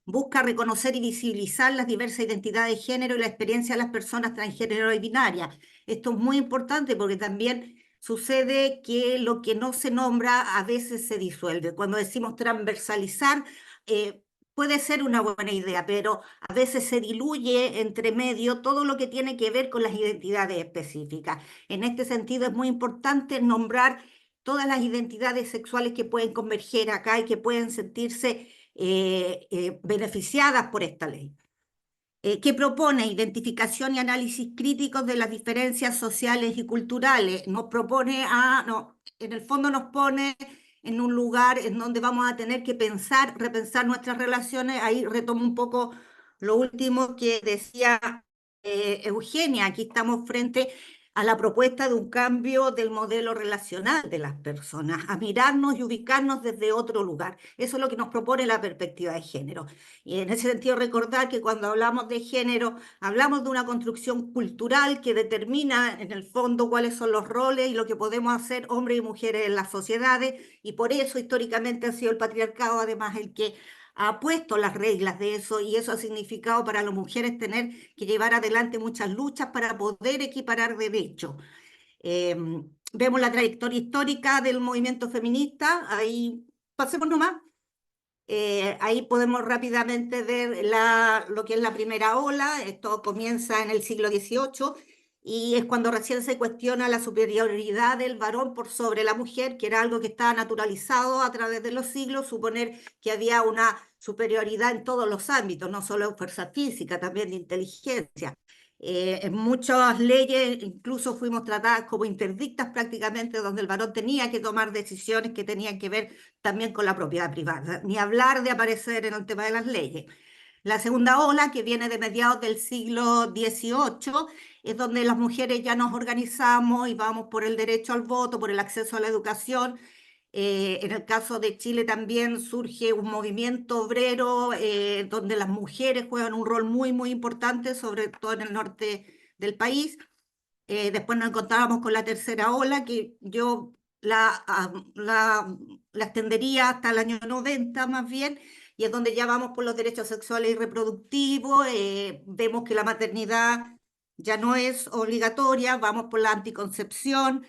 Busca reconocer y visibilizar las diversas identidades de género y la experiencia de las personas transgénero y binarias. Esto es muy importante porque también sucede que lo que no se nombra a veces se disuelve. Cuando decimos transversalizar, puede ser una buena idea, pero a veces se diluye entre medio todo lo que tiene que ver con las identidades específicas. En este sentido es muy importante nombrar todas las identidades sexuales que pueden converger acá y que pueden sentirse beneficiadas por esta ley. Que propone identificación y análisis críticos de las diferencias sociales y culturales. Nos propone en el fondo nos pone en un lugar en donde vamos a tener que pensar, repensar nuestras relaciones. Ahí retomo un poco lo último que decía Eugenia. Aquí estamos frente a la propuesta de un cambio del modelo relacional de las personas, a mirarnos y ubicarnos desde otro lugar. Eso es lo que nos propone la perspectiva de género. Y en ese sentido recordar que cuando hablamos de género, hablamos de una construcción cultural que determina en el fondo cuáles son los roles y lo que podemos hacer hombres y mujeres en las sociedades, y por eso históricamente ha sido el patriarcado además el que ha puesto las reglas de eso, y eso ha significado para las mujeres tener que llevar adelante muchas luchas para poder equiparar derechos. Vemos la trayectoria histórica del movimiento feminista, ahí pasemos nomás. Ahí podemos rápidamente ver lo que es la primera ola. Esto comienza en el siglo XVIII y es cuando recién se cuestiona la superioridad del varón por sobre la mujer, que era algo que estaba naturalizado a través de los siglos, suponer que había una superioridad en todos los ámbitos, no solo en fuerza física, también de inteligencia. En muchas leyes incluso fuimos tratadas como interdictas prácticamente, donde el varón tenía que tomar decisiones que tenían que ver también con la propiedad privada, ni hablar de aparecer en el tema de las leyes. La segunda ola, que viene de mediados del siglo XVIII, es donde las mujeres ya nos organizamos y vamos por el derecho al voto, por el acceso a la educación. En el caso de Chile también surge un movimiento obrero donde las mujeres juegan un rol muy, muy importante, sobre todo en el norte del país. Después nos encontrábamos con la tercera ola, que yo la extendería hasta el año 90 más bien, y es donde ya vamos por los derechos sexuales y reproductivos. Vemos que la maternidad ya no es obligatoria, vamos por la anticoncepción.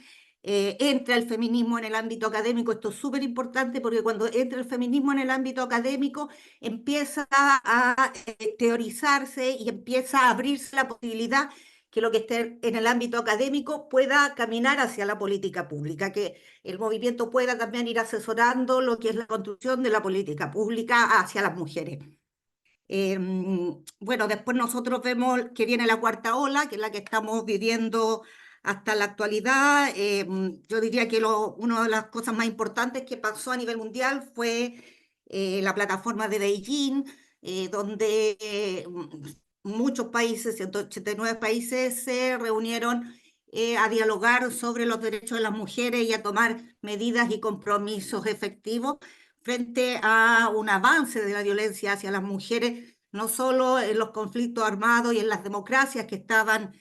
entra el feminismo en el ámbito académico. Esto es súper importante porque cuando entra el feminismo en el ámbito académico empieza a teorizarse y empieza a abrirse la posibilidad que lo que esté en el ámbito académico pueda caminar hacia la política pública, que el movimiento pueda también ir asesorando lo que es la construcción de la política pública hacia las mujeres. Bueno, después nosotros vemos que viene la cuarta ola, que es la que estamos viviendo hasta la actualidad. Yo diría que una de las cosas más importantes que pasó a nivel mundial fue la plataforma de Beijing, donde muchos países, 189 países, se reunieron a dialogar sobre los derechos de las mujeres y a tomar medidas y compromisos efectivos frente a un avance de la violencia hacia las mujeres, no solo en los conflictos armados y en las democracias que estaban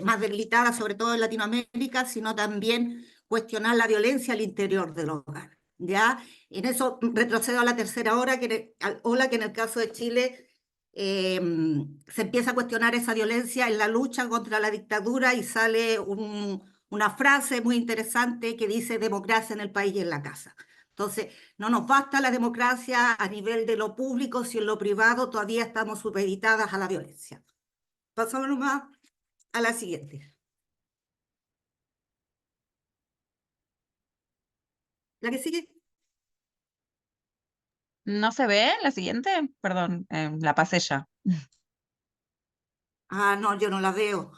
más debilitadas, sobre todo en Latinoamérica, sino también cuestionar la violencia al interior del hogar. ¿Ya? En eso retrocedo a la tercera ola, que en el caso de Chile se empieza a cuestionar esa violencia en la lucha contra la dictadura y sale una frase muy interesante que dice democracia en el país y en la casa. Entonces, no nos basta la democracia a nivel de lo público si en lo privado todavía estamos supeditadas a la violencia. Pasamos nomás a la siguiente. ¿La que sigue? ¿No se ve la siguiente? Perdón, la pasé ya. Ah, no, yo no la veo.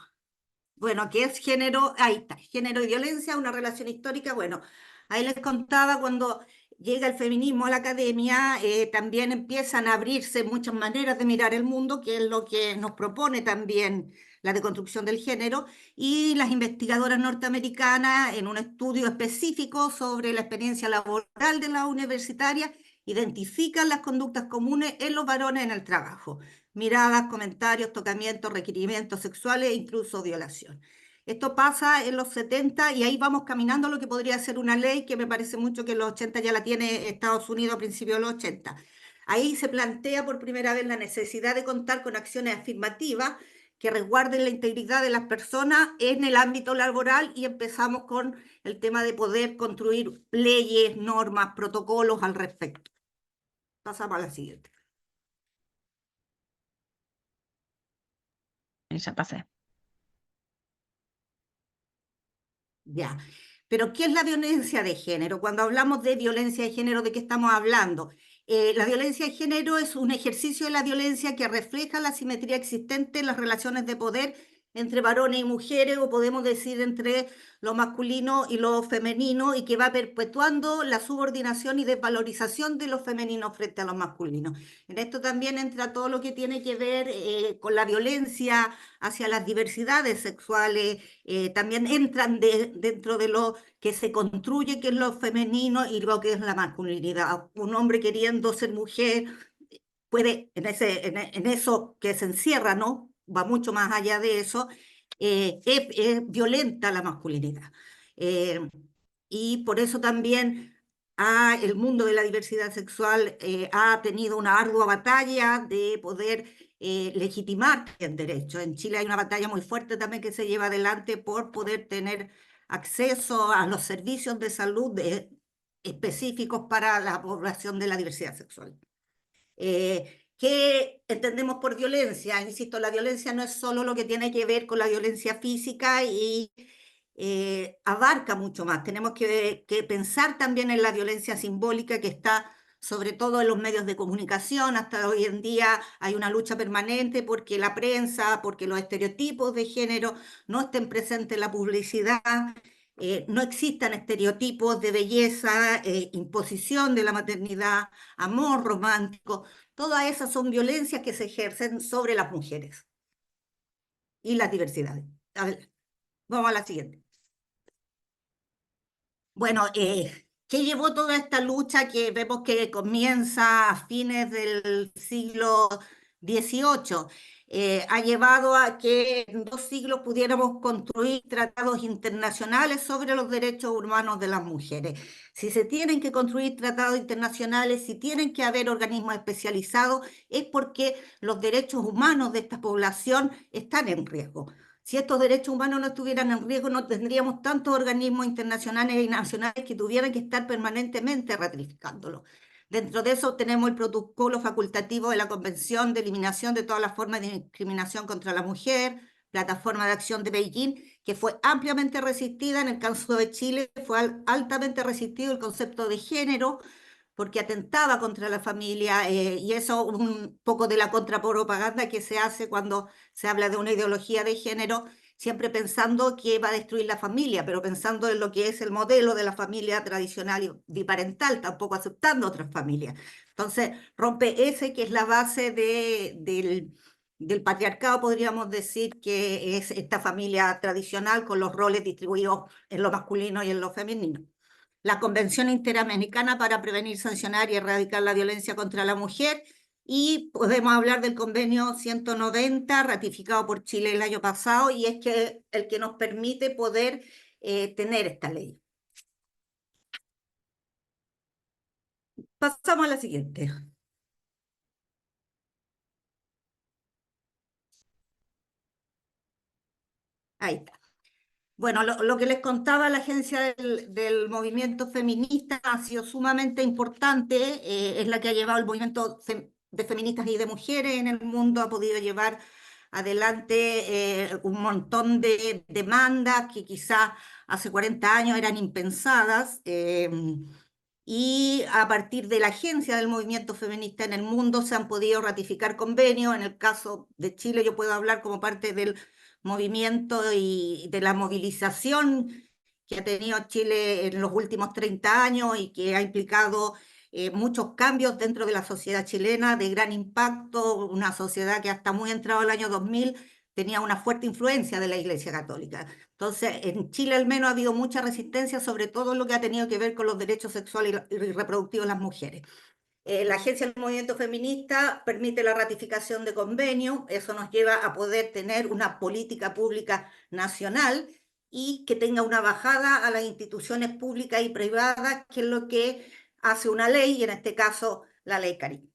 Bueno, ¿qué es género? Ahí está, género y violencia, una relación histórica. Bueno, ahí les contaba cuando llega el feminismo a la academia, también empiezan a abrirse muchas maneras de mirar el mundo, que es lo que nos propone también la deconstrucción del género, y las investigadoras norteamericanas, en un estudio específico sobre la experiencia laboral de la universitaria, identifican las conductas comunes en los varones en el trabajo. Miradas, comentarios, tocamientos, requerimientos sexuales e incluso violación. Esto pasa en los 70 y ahí vamos caminando a lo que podría ser una ley que me parece mucho que en los 80 ya la tiene Estados Unidos a principios de los 80. Ahí se plantea por primera vez la necesidad de contar con acciones afirmativas que resguarden la integridad de las personas en el ámbito laboral y empezamos con el tema de poder construir leyes, normas, protocolos al respecto. Pasamos a la siguiente. Ya pasé. Ya. Pero, ¿qué es la violencia de género? Cuando hablamos de violencia de género, ¿de qué estamos hablando? La violencia de género es un ejercicio de la violencia que refleja la asimetría existente en las relaciones de poder entre varones y mujeres, o podemos decir entre lo masculino y lo femenino, y que va perpetuando la subordinación y desvalorización de lo femenino frente a lo masculino. En esto también entra todo lo que tiene que ver con la violencia hacia las diversidades sexuales, también entran dentro de lo que se construye, que es lo femenino, y lo que es la masculinidad. Un hombre queriendo ser mujer puede, en eso que se encierra, ¿no? Va mucho más allá de eso, es violenta la masculinidad. Y por eso también el mundo de la diversidad sexual ha tenido una ardua batalla de poder legitimar el derecho. En Chile hay una batalla muy fuerte también que se lleva adelante por poder tener acceso a los servicios de salud específicos para la población de la diversidad sexual. ¿Qué entendemos por violencia? Insisto, la violencia no es solo lo que tiene que ver con la violencia física y abarca mucho más. Tenemos que pensar también en la violencia simbólica que está sobre todo en los medios de comunicación. Hasta hoy en día hay una lucha permanente porque la prensa, porque los estereotipos de género no estén presentes en la publicidad. No existan estereotipos de belleza, imposición de la maternidad, amor romántico. Todas esas son violencias que se ejercen sobre las mujeres y las diversidades. A ver, vamos a la siguiente. Bueno, ¿qué llevó toda esta lucha que vemos que comienza a fines del siglo XVIII? Ha llevado a que en 2 siglos pudiéramos construir tratados internacionales sobre los derechos humanos de las mujeres. Si se tienen que construir tratados internacionales, si tienen que haber organismos especializados, es porque los derechos humanos de esta población están en riesgo. Si estos derechos humanos no estuvieran en riesgo, no tendríamos tantos organismos internacionales y nacionales que tuvieran que estar permanentemente ratificándolos. Dentro de eso tenemos el protocolo facultativo de la Convención de Eliminación de todas las formas de discriminación contra la mujer, Plataforma de Acción de Beijing, que fue ampliamente resistida. En el caso de Chile fue altamente resistido el concepto de género, porque atentaba contra la familia, y eso un poco de la contrapropaganda que se hace cuando se habla de una ideología de género, siempre pensando que va a destruir la familia, pero pensando en lo que es el modelo de la familia tradicional y biparental, tampoco aceptando otras familias. Entonces, rompe ese que es la base del patriarcado, podríamos decir, que es esta familia tradicional con los roles distribuidos en lo masculino y en lo femenino. La Convención Interamericana para Prevenir, Sancionar y Erradicar la Violencia contra la Mujer, y podemos hablar del convenio 190 ratificado por Chile el año pasado, y es que el que nos permite poder tener esta ley. Pasamos a la siguiente. Ahí está. Bueno, lo que les contaba, la agencia del movimiento feminista ha sido sumamente importante, es la que ha llevado el movimiento de feministas y de mujeres en el mundo, ha podido llevar adelante un montón de demandas que quizás hace 40 años eran impensadas, y a partir de la agencia del movimiento feminista en el mundo se han podido ratificar convenios. En el caso de Chile yo puedo hablar como parte del movimiento y de la movilización que ha tenido Chile en los últimos 30 años y que ha implicado muchos cambios dentro de la sociedad chilena de gran impacto, una sociedad que hasta muy entrado el año 2000 tenía una fuerte influencia de la Iglesia Católica. Entonces, en Chile al menos ha habido mucha resistencia, sobre todo lo que ha tenido que ver con los derechos sexuales y reproductivos de las mujeres. La Agencia del Movimiento Feminista permite la ratificación de convenios, eso nos lleva a poder tener una política pública nacional y que tenga una bajada a las instituciones públicas y privadas, que es lo que hace una ley, y en este caso la ley Carín.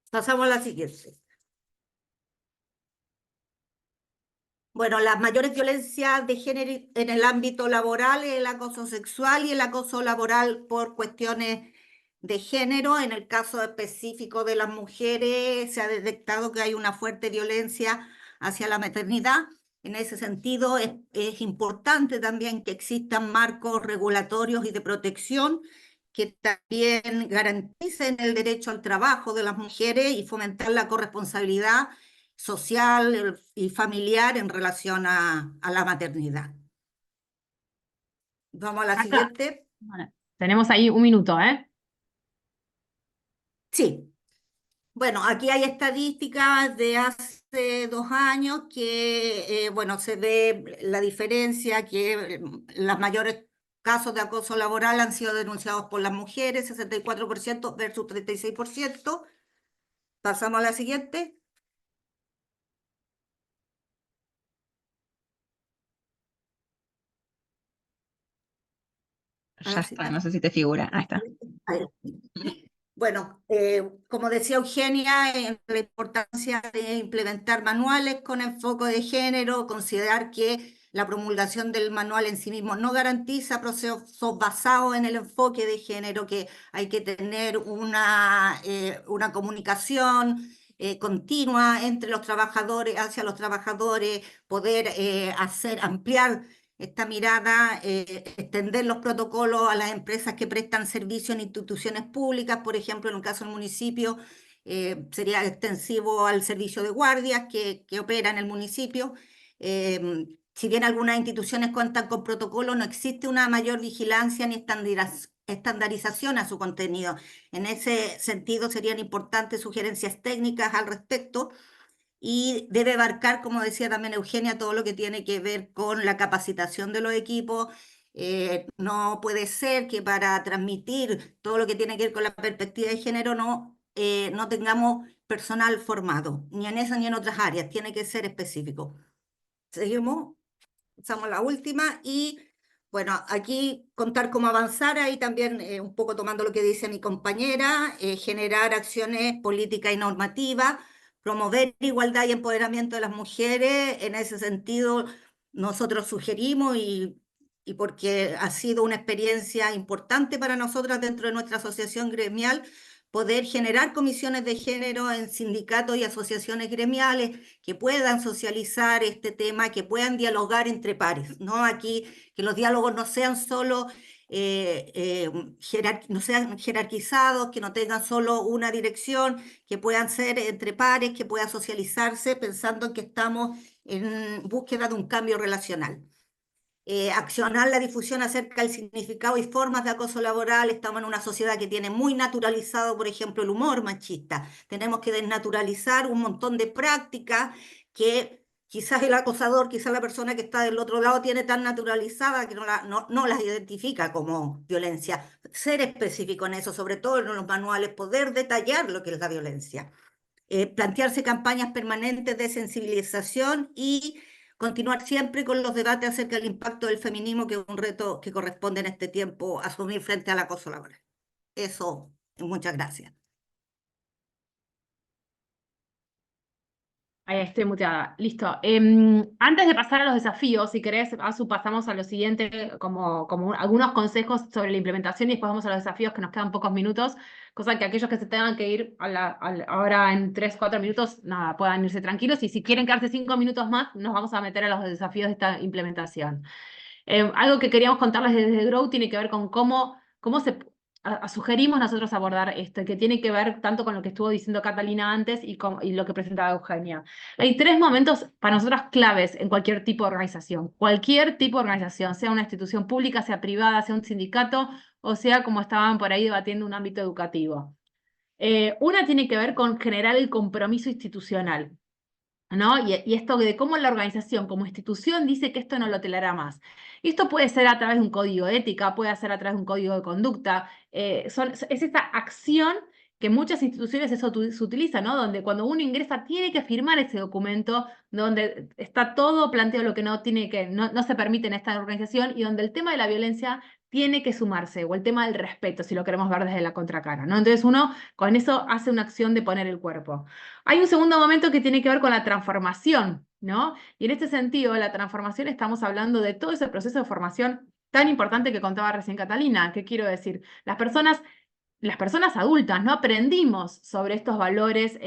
Pasamos a la siguiente. Bueno, las mayores violencias de género en el ámbito laboral es el acoso sexual y el acoso laboral por cuestiones de género. En el caso específico de las mujeres se ha detectado que hay una fuerte violencia hacia la maternidad. En ese sentido es importante también que existan marcos regulatorios y de protección que también garanticen el derecho al trabajo de las mujeres y fomentar la corresponsabilidad social y familiar en relación a la maternidad. Vamos a la siguiente. Bueno, tenemos ahí un minuto, ¿eh? Sí. Bueno, aquí hay estadísticas de hace 2 años que, bueno, se ve la diferencia, que los mayores casos de acoso laboral han sido denunciados por las mujeres, 64% versus 36%. Pasamos a la siguiente. Ya está, no sé si te figura. Ahí está. Bueno, como decía Eugenia, la importancia de implementar manuales con enfoque de género, considerar que la promulgación del manual en sí mismo no garantiza procesos basados en el enfoque de género, que hay que tener una comunicación continua entre los trabajadores, hacia los trabajadores, poder ampliar esta mirada, extender los protocolos a las empresas que prestan servicio en instituciones públicas. Por ejemplo, en el caso del municipio, sería extensivo al servicio de guardias que opera en el municipio. Si bien algunas instituciones cuentan con protocolos, no existe una mayor vigilancia ni estandarización a su contenido. En ese sentido, serían importantes sugerencias técnicas al respecto, y debe abarcar, como decía también Eugenia, todo lo que tiene que ver con la capacitación de los equipos. No puede ser que para transmitir todo lo que tiene que ver con la perspectiva de género no tengamos personal formado, ni en esa ni en otras áreas, tiene que ser específico. Seguimos, pasamos a la última, y bueno, aquí contar cómo avanzar, ahí también un poco tomando lo que dice mi compañera, generar acciones políticas y normativas promover igualdad y empoderamiento de las mujeres. En ese sentido, nosotros sugerimos y porque ha sido una experiencia importante para nosotras dentro de nuestra asociación gremial, poder generar comisiones de género en sindicatos y asociaciones gremiales que puedan socializar este tema, que puedan dialogar entre pares, ¿no? Aquí, que los diálogos no sean solo no sean jerarquizados, que no tengan solo una dirección, que puedan ser entre pares, que puedan socializarse pensando en que estamos en búsqueda de un cambio relacional. Accionar la difusión acerca del significado y formas de acoso laboral. Estamos en una sociedad que tiene muy naturalizado, por ejemplo, el humor machista. Tenemos que desnaturalizar un montón de prácticas que quizás el acosador, quizás la persona que está del otro lado tiene tan naturalizada que no las identifica como violencia. Ser específico en eso, sobre todo en los manuales, poder detallar lo que es la violencia. Plantearse campañas permanentes de sensibilización y continuar siempre con los debates acerca del impacto del feminismo, que es un reto que corresponde en este tiempo asumir frente al acoso laboral. Eso, muchas gracias. Ahí estoy muteada. Listo. Antes de pasar a los desafíos, si querés, Azu, pasamos a lo siguiente, como algunos consejos sobre la implementación y después vamos a los desafíos, que nos quedan pocos minutos, cosa que aquellos que se tengan que ir ahora en 3, 4 minutos, nada, puedan irse tranquilos, y si quieren quedarse 5 minutos más, nos vamos a meter a los desafíos de esta implementación. Algo que queríamos contarles desde Grow tiene que ver con cómo sugerimos nosotros abordar esto, que tiene que ver tanto con lo que estuvo diciendo Catalina antes y lo que presentaba Eugenia. Hay 3 momentos para nosotros claves en cualquier tipo de organización. Cualquier tipo de organización, sea una institución pública, sea privada, sea un sindicato, o sea, como estaban por ahí debatiendo, un ámbito educativo. Una tiene que ver con generar el compromiso institucional, ¿no? Y esto de cómo la organización como institución dice que esto no lo tolerará más. Y esto puede ser a través de un código de ética, puede ser a través de un código de conducta. Es esta acción que muchas instituciones se utilizan, ¿no? Donde cuando uno ingresa tiene que firmar ese documento, donde está todo planteado lo que no se permite en esta organización, y donde el tema de la violencia tiene que sumarse, o el tema del respeto, si lo queremos ver desde la contracara, ¿no? Entonces uno con eso hace una acción de poner el cuerpo. Hay un segundo momento que tiene que ver con la transformación, ¿no? Y en este sentido, la transformación, estamos hablando de todo ese proceso de formación tan importante que contaba recién Catalina. ¿Qué quiero decir? Las personas adultas, ¿no? Aprendimos sobre estos valores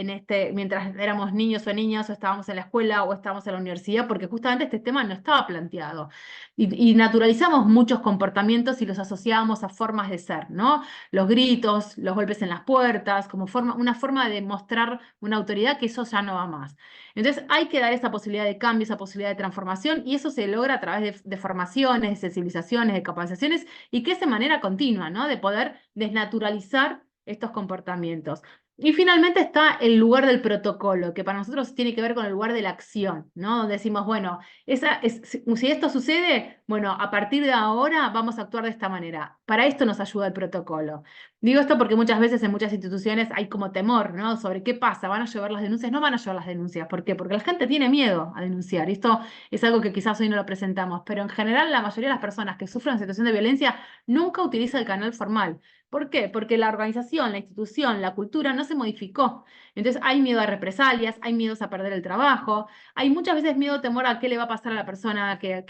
mientras éramos niños o niñas, o estábamos en la escuela o estábamos en la universidad, porque justamente este tema no estaba planteado. Y naturalizamos muchos comportamientos y los asociábamos a formas de ser, ¿no? Los gritos, los golpes en las puertas, como una forma de mostrar una autoridad, que eso ya no va más. Entonces hay que dar esa posibilidad de cambio, esa posibilidad de transformación, y eso se logra a través de formaciones, de sensibilizaciones, de capacitaciones, y que es de manera continua, ¿no? De poder desnaturalizar estos comportamientos. Y finalmente está el lugar del protocolo, que para nosotros tiene que ver con el lugar de la acción, ¿no? Donde decimos, bueno, si esto sucede, bueno, a partir de ahora vamos a actuar de esta manera. Para esto nos ayuda el protocolo. Digo esto porque muchas veces en muchas instituciones hay como temor, ¿no? Sobre qué pasa, ¿van a llevar las denuncias? No van a llevar las denuncias. ¿Por qué? Porque la gente tiene miedo a denunciar. Y esto es algo que quizás hoy no lo presentamos, pero en general la mayoría de las personas que sufren situación de violencia nunca utiliza el canal formal. ¿Por qué? Porque la organización, la institución, la cultura no se modificó. Entonces hay miedo a represalias, hay miedos a perder el trabajo, hay muchas veces miedo, temor a qué le va a pasar a la persona que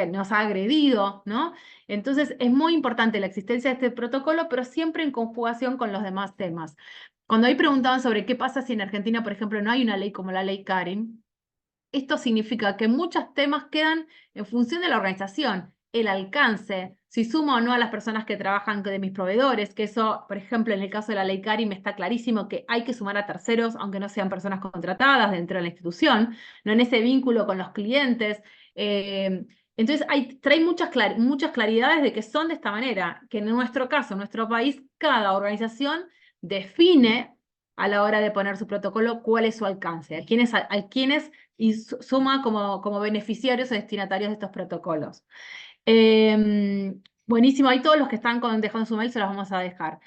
nos ha agredido, ¿no? Entonces es muy importante la existencia de este protocolo, pero siempre en conjugación con los demás temas. Cuando ahí preguntaban sobre qué pasa si en Argentina, por ejemplo, no hay una ley como la ley Karin, esto significa que muchos temas quedan en función de la organización, el alcance, si sumo o no a las personas que trabajan de mis proveedores, que eso, por ejemplo, en el caso de la ley Karin me está clarísimo que hay que sumar a terceros, aunque no sean personas contratadas dentro de la institución, no en ese vínculo con los clientes. Entonces trae muchas claridades de que son de esta manera, que en nuestro caso, en nuestro país, cada organización define a la hora de poner su protocolo cuál es su alcance, a quiénes y suma como beneficiarios o destinatarios de estos protocolos. Buenísimo, ahí todos los que están dejando su mail se los vamos a dejar.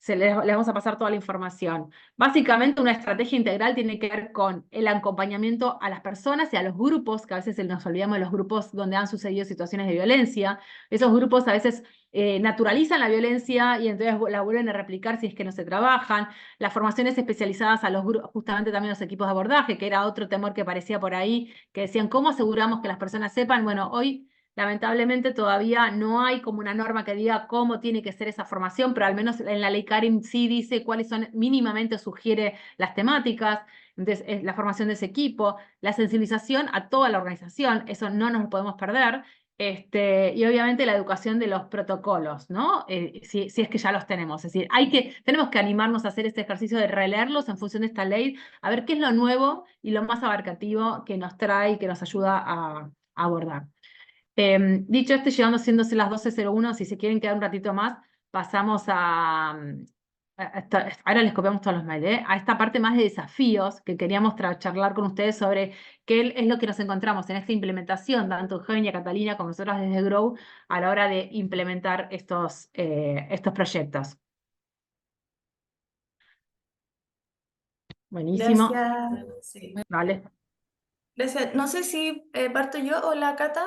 les vamos a pasar toda la información. Básicamente, una estrategia integral tiene que ver con el acompañamiento a las personas y a los grupos, que a veces nos olvidamos de los grupos donde han sucedido situaciones de violencia. Esos grupos a veces naturalizan la violencia y entonces la vuelven a replicar si es que no se trabajan. Las formaciones especializadas a los grupos, justamente también los equipos de abordaje, que era otro temor que parecía por ahí, que decían, ¿cómo aseguramos que las personas sepan? Bueno, hoy lamentablemente todavía no hay como una norma que diga cómo tiene que ser esa formación, pero al menos en la ley Karim sí dice cuáles son, mínimamente sugiere las temáticas. Entonces, es la formación de ese equipo, la sensibilización a toda la organización, eso no nos lo podemos perder. Y obviamente la educación de los protocolos, ¿no? Si es que ya los tenemos. Es decir, tenemos que animarnos a hacer este ejercicio de releerlos en función de esta ley, a ver qué es lo nuevo y lo más abarcativo que nos trae y que nos ayuda a abordar. Dicho esto, llegando siéndose las 12:01, si se quieren quedar un ratito más, pasamos ahora les copiamos todos los mails, a esta parte más de desafíos que queríamos charlar con ustedes sobre qué es lo que nos encontramos en esta implementación, tanto Eugenia, Catalina, como nosotros desde Grow, a la hora de implementar estos proyectos. Buenísimo. Gracias. Sí. Vale. Gracias. No sé si parto yo o la Cata.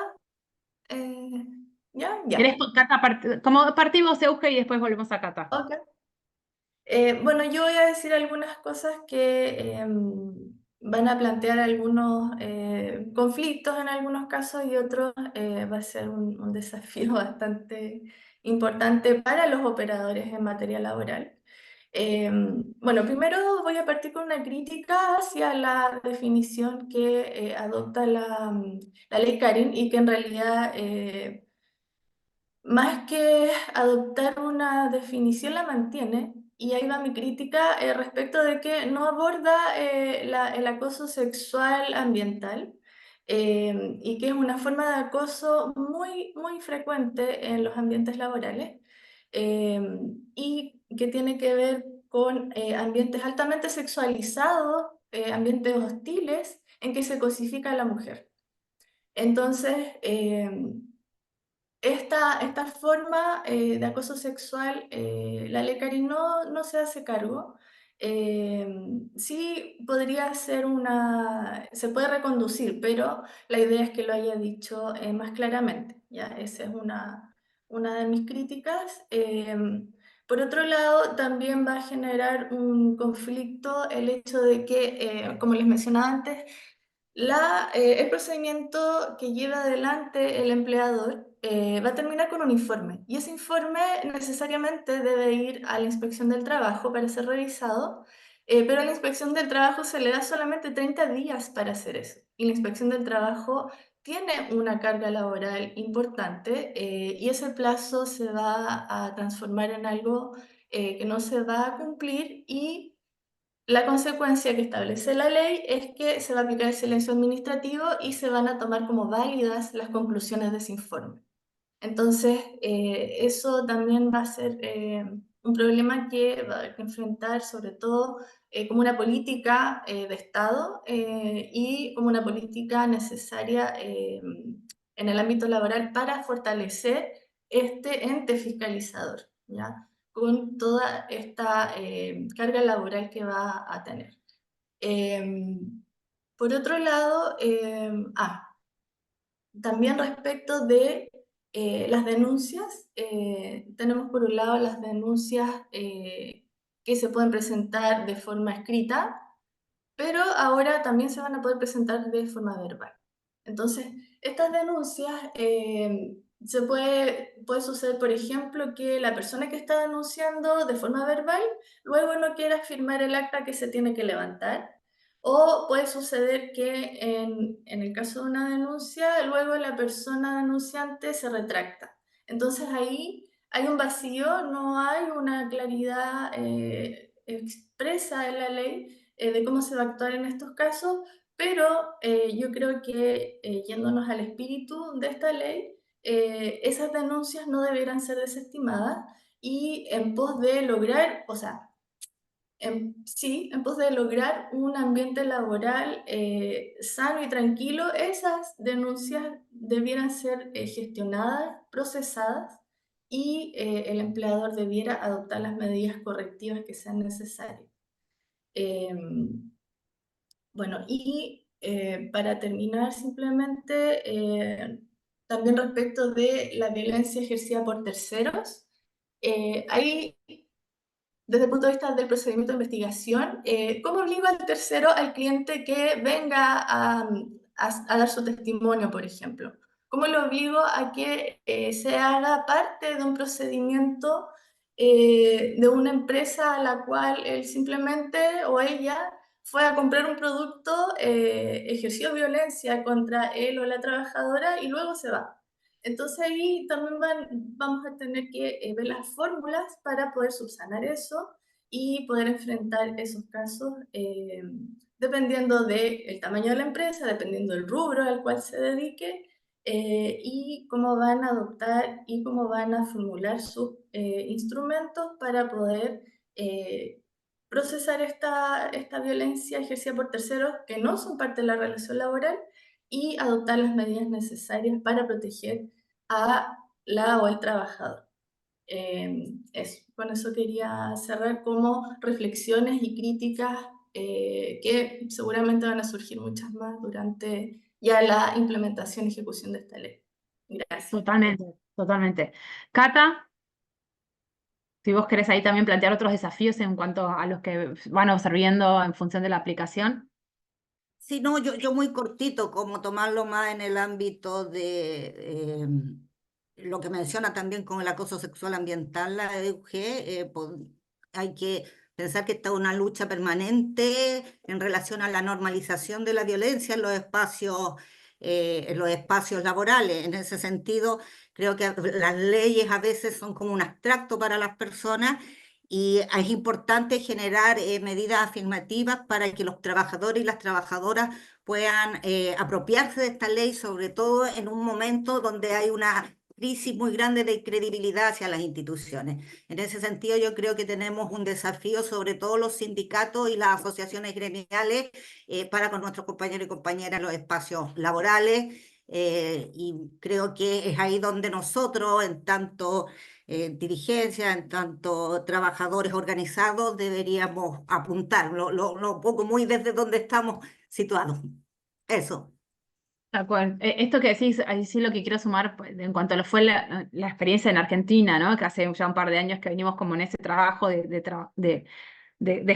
¿Ya? Ya. ¿Querés, Cata, como partimos Euge y después volvemos a Cata? Ok. Bueno, yo voy a decir algunas cosas que van a plantear algunos conflictos en algunos casos y otros va a ser un desafío bastante importante para los operadores en materia laboral. Bueno, primero voy a partir con una crítica hacia la definición que adopta la ley Karim y que en realidad más que adoptar una definición la mantiene, y ahí va mi crítica respecto de que no aborda el acoso sexual ambiental, y que es una forma de acoso muy, muy frecuente en los ambientes laborales, y que tiene que ver con ambientes altamente sexualizados, ambientes hostiles en que se cosifica a la mujer. Entonces, esta forma de acoso sexual, la ley Karim no se hace cargo. Sí podría ser se puede reconducir, pero la idea es que lo haya dicho más claramente. ¿Ya? Esa es una de mis críticas. Por otro lado, también va a generar un conflicto el hecho de que, como les mencionaba antes, el procedimiento que lleva adelante el empleador va a terminar con un informe, y ese informe necesariamente debe ir a la inspección del trabajo para ser revisado, pero a la inspección del trabajo se le da solamente 30 días para hacer eso, y la inspección del trabajo tiene una carga laboral importante, y ese plazo se va a transformar en algo que no se va a cumplir, y la consecuencia que establece la ley es que se va a aplicar el silencio administrativo y se van a tomar como válidas las conclusiones de ese informe. Entonces, eso también va a ser un problema que va a haber que enfrentar, sobre todo como una política de Estado y como una política necesaria en el ámbito laboral para fortalecer este ente fiscalizador, ¿ya? Con toda esta carga laboral que va a tener. Por otro lado, también respecto de las denuncias, tenemos por un lado las denuncias que se pueden presentar de forma escrita, pero ahora también se van a poder presentar de forma verbal. Entonces, estas denuncias puede suceder, por ejemplo, que la persona que está denunciando de forma verbal luego no quiera firmar el acta que se tiene que levantar, o puede suceder que en el caso de una denuncia, luego la persona denunciante se retracta. Entonces ahí hay un vacío, no hay una claridad expresa en la ley de cómo se va a actuar en estos casos, pero yo creo que yéndonos al espíritu de esta ley, esas denuncias no deberán ser desestimadas, y en pos de lograr, o sea, en pos de lograr un ambiente laboral sano y tranquilo, esas denuncias debieran ser gestionadas, procesadas y el empleador debiera adoptar las medidas correctivas que sean necesarias. Bueno, y para terminar simplemente, también respecto de la violencia ejercida por terceros, hay, desde el punto de vista del procedimiento de investigación, ¿cómo obliga al tercero al cliente que venga a dar su testimonio, por ejemplo? ¿Cómo lo obligo a que se haga parte de un procedimiento de una empresa a la cual él simplemente o ella fue a comprar un producto, ejerció violencia contra él o la trabajadora y luego se va? Entonces ahí también vamos a tener que ver las fórmulas para poder subsanar eso y poder enfrentar esos casos dependiendo del tamaño de la empresa, dependiendo del rubro al cual se dedique y cómo van a adoptar y cómo van a formular sus instrumentos para poder procesar esta violencia ejercida por terceros que no son parte de la relación laboral y adoptar las medidas necesarias para proteger a la o el trabajador. Con eso quería cerrar como reflexiones y críticas que seguramente van a surgir muchas más durante ya la implementación y ejecución de esta ley. Gracias. Totalmente, totalmente. Cata, si vos querés ahí también plantear otros desafíos en cuanto a los que van observando en función de la aplicación. Sí, no, yo muy cortito, como tomarlo más en el ámbito de lo que menciona también con el acoso sexual ambiental, la EUG, hay que pensar que está una lucha permanente en relación a la normalización de la violencia en los espacios laborales. En ese sentido, creo que las leyes a veces son como un abstracto para las personas y es importante generar medidas afirmativas para que los trabajadores y las trabajadoras puedan apropiarse de esta ley, sobre todo en un momento donde hay una crisis muy grande de credibilidad hacia las instituciones. En ese sentido, yo creo que tenemos un desafío, sobre todo los sindicatos y las asociaciones gremiales, para con nuestros compañeros y compañeras en los espacios laborales. Y creo que es ahí donde nosotros, en tanto dirigencia, en tanto trabajadores organizados, deberíamos apuntar, lo poco muy desde donde estamos situados. Eso. De acuerdo. Esto que decís, ahí sí lo que quiero sumar pues, en cuanto a lo fue la experiencia en Argentina, ¿no? Que hace ya un par de años que venimos como en ese trabajo de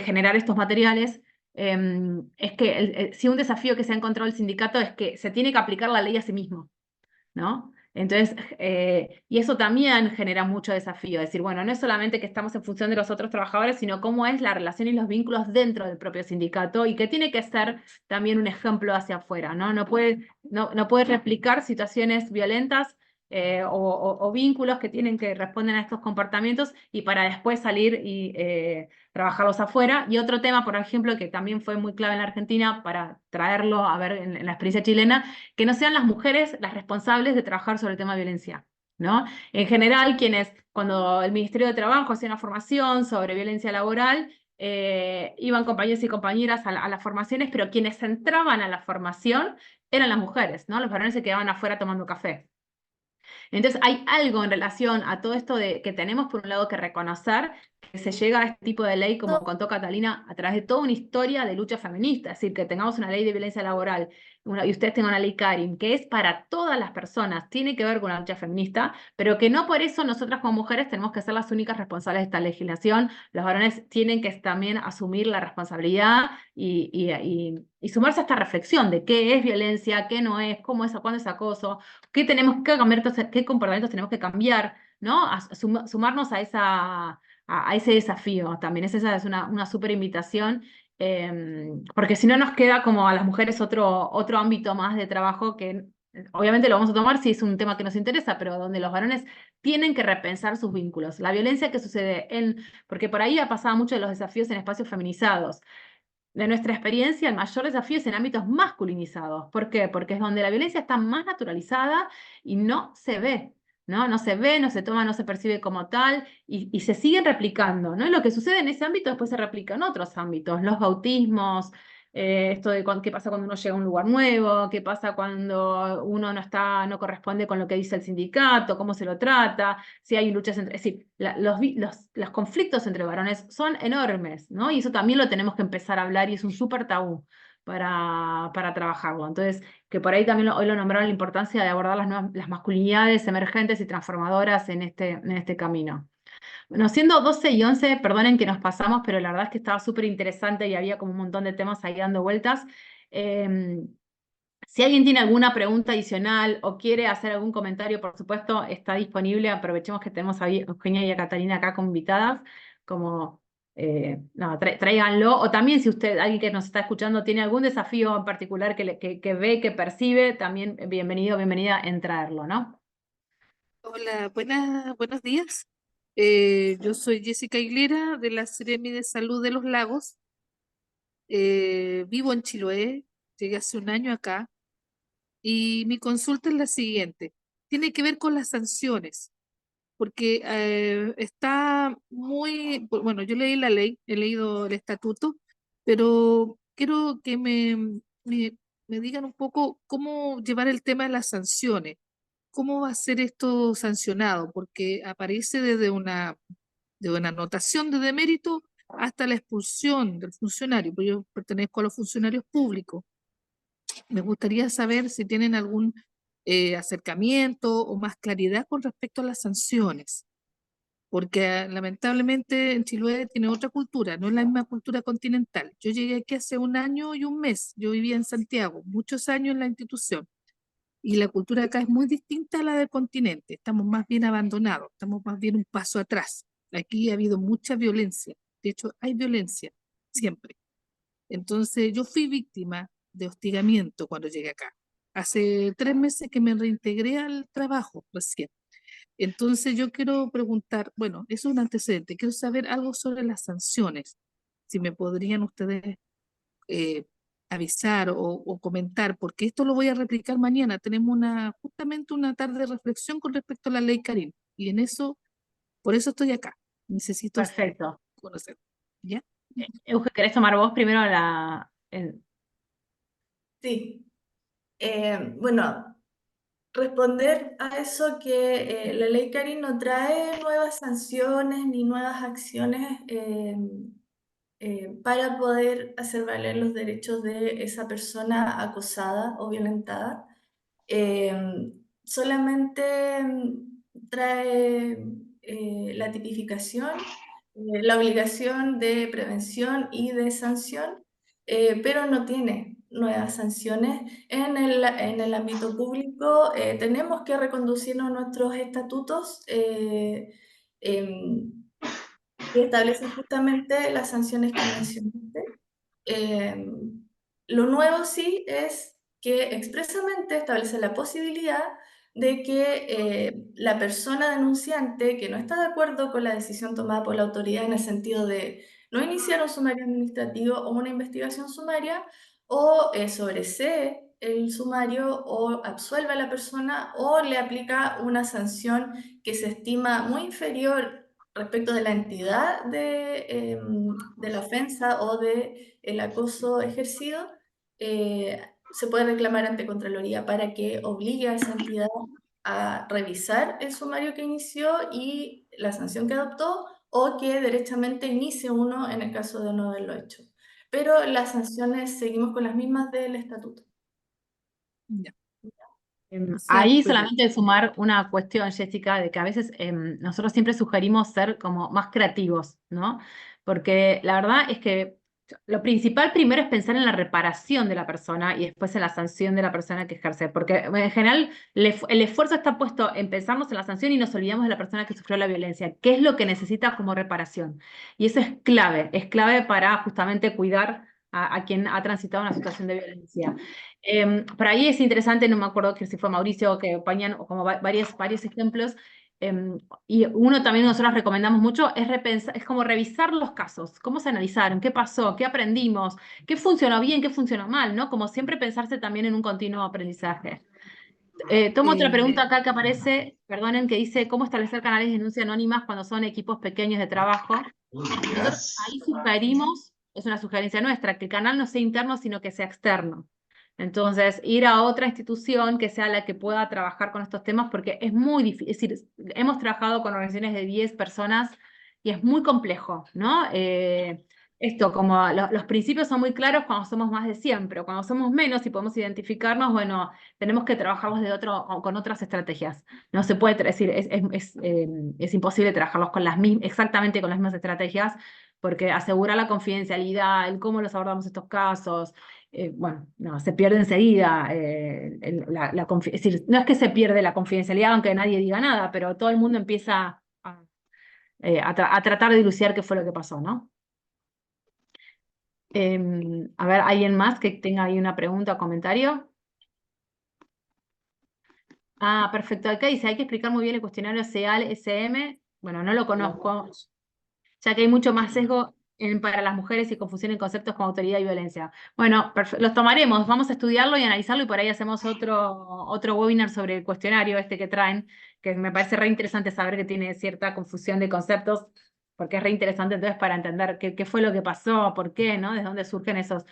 generar estos materiales, es que sí un desafío que se ha encontrado el sindicato es que se tiene que aplicar la ley a sí mismo, ¿no? Entonces, y eso también genera mucho desafío, es decir, bueno, no es solamente que estamos en función de los otros trabajadores, sino cómo es la relación y los vínculos dentro del propio sindicato y que tiene que ser también un ejemplo hacia afuera, ¿no? No puede replicar situaciones violentas o vínculos que responden a estos comportamientos y para después salir y trabajarlos afuera. Y otro tema, por ejemplo, que también fue muy clave en la Argentina para traerlo a ver en la experiencia chilena, que no sean las mujeres las responsables de trabajar sobre el tema de violencia, ¿no? En general, cuando el Ministerio de Trabajo hacía una formación sobre violencia laboral, iban compañeros y compañeras a las formaciones, pero quienes entraban a la formación eran las mujeres, ¿no? Los varones se quedaban afuera tomando café. Entonces hay algo en relación a todo esto que tenemos por un lado que reconocer que se llega a este tipo de ley, como contó Catalina, a través de toda una historia de lucha feminista, es decir, que tengamos una ley de violencia laboral y ustedes tengan una ley Karin, que es para todas las personas, tiene que ver con una lucha feminista, pero que no por eso nosotras como mujeres tenemos que ser las únicas responsables de esta legislación. Los varones tienen que también asumir la responsabilidad y sumarse a esta reflexión de qué es violencia, qué no es, cómo es, cuándo es acoso, qué tenemos que cambiar, qué comportamientos tenemos que cambiar, ¿no? Sumarnos a ese desafío también. Esa es una súper invitación, porque si no nos queda como a las mujeres otro ámbito más de trabajo que obviamente lo vamos a tomar si es un tema que nos interesa, pero donde los varones tienen que repensar sus vínculos. La violencia que sucede porque por ahí ha pasado mucho de los desafíos en espacios feminizados. De nuestra experiencia, el mayor desafío es en ámbitos masculinizados. ¿Por qué? Porque es donde la violencia está más naturalizada y no se ve, ¿no? No se ve, no se toma, no se percibe como tal y se siguen replicando, ¿no? Y lo que sucede en ese ámbito después se replica en otros ámbitos, los bautismos, esto de qué pasa cuando uno llega a un lugar nuevo, qué pasa cuando uno no corresponde con lo que dice el sindicato, cómo se lo trata, si hay luchas entre... Es decir, los conflictos entre varones son enormes, ¿no? Y eso también lo tenemos que empezar a hablar y es un súper tabú para trabajarlo. Entonces, que por ahí también hoy lo nombraron la importancia de abordar las masculinidades emergentes y transformadoras en este camino. Bueno, siendo 12 y 11, perdonen que nos pasamos, pero la verdad es que estaba súper interesante y había como un montón de temas ahí dando vueltas. Si alguien tiene alguna pregunta adicional o quiere hacer algún comentario, por supuesto, está disponible. Aprovechemos que tenemos a Eugenia y a Catalina acá como invitadas, como tráiganlo. O también si alguien que nos está escuchando, tiene algún desafío en particular que ve, que percibe, también bienvenida en traerlo, ¿no? Hola, buenos días. Yo soy Jessica Aguilera de la Seremi de Salud de los Lagos. Vivo en Chiloé, llegué hace un año acá y mi consulta es la siguiente. Tiene que ver con las sanciones, porque está bueno, yo leí la ley, he leído el estatuto, pero quiero que me digan un poco cómo llevar el tema de las sanciones. ¿Cómo va a ser esto sancionado? Porque aparece de una anotación de demérito hasta la expulsión del funcionario, porque yo pertenezco a los funcionarios públicos. Me gustaría saber si tienen algún acercamiento o más claridad con respecto a las sanciones, porque lamentablemente en Chiloé tiene otra cultura, no es la misma cultura continental. Yo llegué aquí hace un año y un mes, yo vivía en Santiago, muchos años en la institución. Y la cultura acá es muy distinta a la del continente. Estamos más bien abandonados, estamos más bien un paso atrás. Aquí ha habido mucha violencia. De hecho, hay violencia siempre. Entonces, yo fui víctima de hostigamiento cuando llegué acá. Hace 3 meses que me reintegré al trabajo recién. Entonces, yo quiero preguntar, bueno, eso es un antecedente. Quiero saber algo sobre las sanciones. Si me podrían ustedes eh, avisar o comentar, porque esto lo voy a replicar mañana. Tenemos justamente una tarde de reflexión con respecto a la ley Karim. Y en eso, por eso estoy acá. Necesito Perfecto. conocer. ¿Ya? Euge, ¿querés tomar vos primero Sí. Bueno, responder a eso que la ley Karim no trae nuevas sanciones ni nuevas acciones para poder hacer valer los derechos de esa persona acosada o violentada. Solamente trae la tipificación, la obligación de prevención y de sanción, pero no tiene nuevas sanciones. En el ámbito público tenemos que reconducirnos a nuestros estatutos que establecen justamente las sanciones que mencionaste. Lo nuevo sí es que expresamente establece la posibilidad de que la persona denunciante que no está de acuerdo con la decisión tomada por la autoridad en el sentido de no iniciar un sumario administrativo o una investigación sumaria, o sobresee el sumario o absuelve a la persona o le aplica una sanción que se estima muy inferior respecto de la entidad de la ofensa o del acoso ejercido, se puede reclamar ante Contraloría para que obligue a esa entidad a revisar el sumario que inició y la sanción que adoptó, o que derechamente inicie uno en el caso de no haberlo hecho. Pero las sanciones seguimos con las mismas del estatuto. Ya. O sea, Ahí pero solamente sumar una cuestión, Jessica, de que a veces nosotros siempre sugerimos ser como más creativos, ¿no? Porque la verdad es que lo principal primero es pensar en la reparación de la persona y después en la sanción de la persona que ejerce, porque en general el esfuerzo está puesto en pensarnos en la sanción y nos olvidamos de la persona que sufrió la violencia, qué es lo que necesita como reparación. Y eso es clave para justamente cuidar a quien ha transitado una situación de violencia. Por ahí es interesante, no me acuerdo que si fue Mauricio que ponían como varios ejemplos, y uno también nosotros recomendamos mucho, es como revisar los casos, cómo se analizaron, qué pasó, qué aprendimos, qué funcionó bien, qué funcionó mal, ¿no? Como siempre pensarse también en un continuo aprendizaje. Tomo otra pregunta acá que aparece, perdonen, que dice, ¿cómo establecer canales de denuncia anónimas cuando son equipos pequeños de trabajo? Nosotros ahí sugerimos es una sugerencia nuestra, que el canal no sea interno, sino que sea externo. Entonces, ir a otra institución que sea la que pueda trabajar con estos temas, porque es muy difícil. Es decir, hemos trabajado con organizaciones de 10 personas y es muy complejo, ¿no? Esto, como los principios son muy claros cuando somos más de 100, pero cuando somos menos y podemos identificarnos, bueno, tenemos que trabajarlos con otras estrategias. No se puede decir, es imposible trabajarlos con exactamente con las mismas estrategias, porque asegurar la confidencialidad, el cómo los abordamos estos casos, bueno, no, se pierde enseguida. Es decir, no es que se pierde la confidencialidad aunque nadie diga nada, pero todo el mundo empieza a tratar de dilucidar qué fue lo que pasó, ¿no? A ver, ¿alguien más que tenga ahí una pregunta o comentario? Ah, perfecto. Acá dice, hay que explicar muy bien el cuestionario SEAL, SM. Bueno, no lo conozco, ya que hay mucho más sesgo para las mujeres y confusión en conceptos como autoridad y violencia. Bueno, los tomaremos, vamos a estudiarlo y analizarlo y por ahí hacemos otro webinar sobre el cuestionario este que traen, que me parece re interesante saber que tiene cierta confusión de conceptos, porque es re interesante entonces para entender qué fue lo que pasó, por qué, ¿no? ¿De dónde surgen esos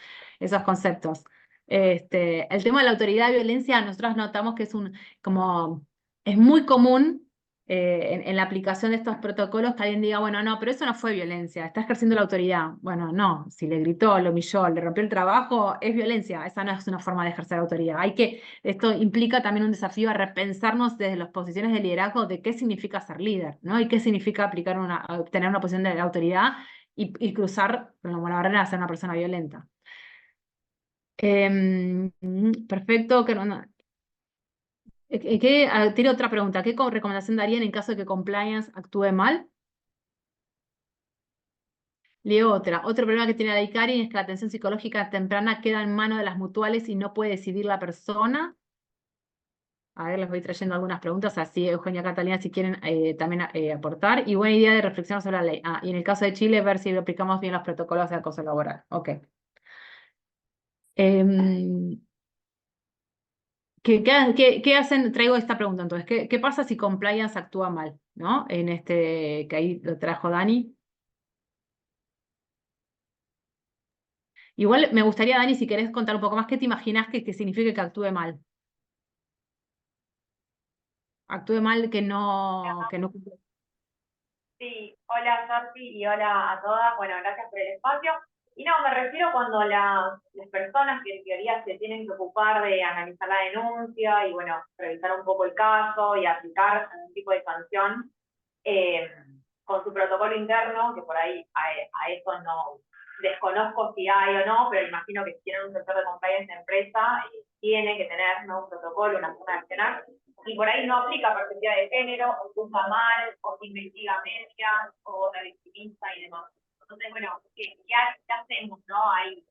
conceptos? El tema de la autoridad y violencia, nosotros notamos que es muy común en la aplicación de estos protocolos que alguien diga, bueno, no, pero eso no fue violencia, está ejerciendo la autoridad. Bueno, no, si le gritó, lo humilló, le rompió el trabajo, es violencia, esa no es una forma de ejercer autoridad. Esto implica también un desafío a repensarnos desde las posiciones de liderazgo de qué significa ser líder, ¿no? Y qué significa tener una posición de autoridad y cruzar como la barrera de ser una persona violenta. Perfecto, tiene otra pregunta. ¿Qué recomendación darían en caso de que compliance actúe mal? Leo otra. Otro problema que tiene la ICARI es que la atención psicológica temprana queda en manos de las mutuales y no puede decidir la persona. A ver, les voy trayendo algunas preguntas, así Eugenia, Catalina, si quieren también aportar. Y buena idea de reflexión sobre la ley. Y en el caso de Chile, ver si aplicamos bien los protocolos de acoso laboral. Ok. Em, ¿Qué hacen? Traigo esta pregunta entonces. ¿Qué pasa si compliance actúa mal? ¿No? Que ahí lo trajo Dani. Igual me gustaría, Dani, si querés contar un poco más, ¿qué te imaginas que signifique que actúe mal? Actúe mal, que no cumple. Sí, hola Santi y hola a todas. Bueno, gracias por el espacio. Y no, me refiero cuando las personas que en teoría se tienen que ocupar de analizar la denuncia y, bueno, revisar un poco el caso y aplicar algún tipo de sanción eh, con su protocolo interno, que por ahí a eso no desconozco si hay o no, pero imagino que si tienen un sector de compliance de empresa, tiene que tener, ¿no?, un protocolo, una forma de accionar, y por ahí no aplica perspectiva de género, o usa mal, o investiga medias, o revictimiza y demás. Entonces, bueno, ¿qué hacemos, no? Ahí,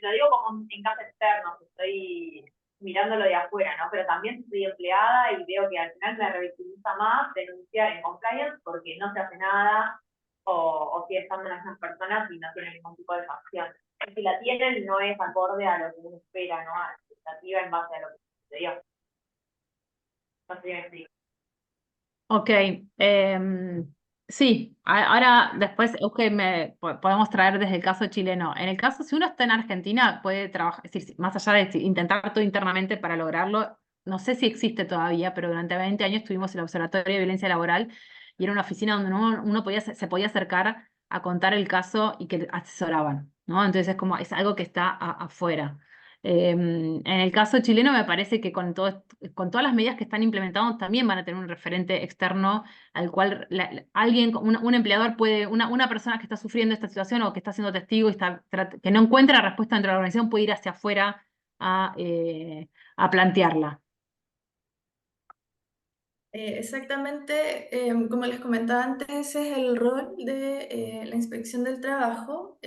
lo digo como en caso externo, estoy mirándolo de afuera, ¿no? Pero también si soy empleada y veo que al final me revictimiza más denunciar en compliance porque no se hace nada, o si están las mismas personas y no tienen ningún tipo de acción. Y si la tienen, no es acorde a lo que uno espera, ¿no? A la expectativa en base a lo que sucedió. No sé si me explico. Ok. Sí, ahora después podemos traer desde el caso chileno. En el caso, si uno está en Argentina, puede trabajar, es decir, más allá de intentar todo internamente para lograrlo, no sé si existe todavía, pero durante 20 años tuvimos el Observatorio de Violencia Laboral y era una oficina donde uno se podía acercar a contar el caso y que asesoraban, ¿no? Entonces es algo que está afuera. En el caso chileno me parece que con todas las medidas que están implementando también van a tener un referente externo al cual un empleador una persona que está sufriendo esta situación o que está siendo testigo y que no encuentra respuesta dentro de la organización puede ir hacia afuera a plantearla. Exactamente, como les comentaba antes, ese es el rol de la inspección del trabajo.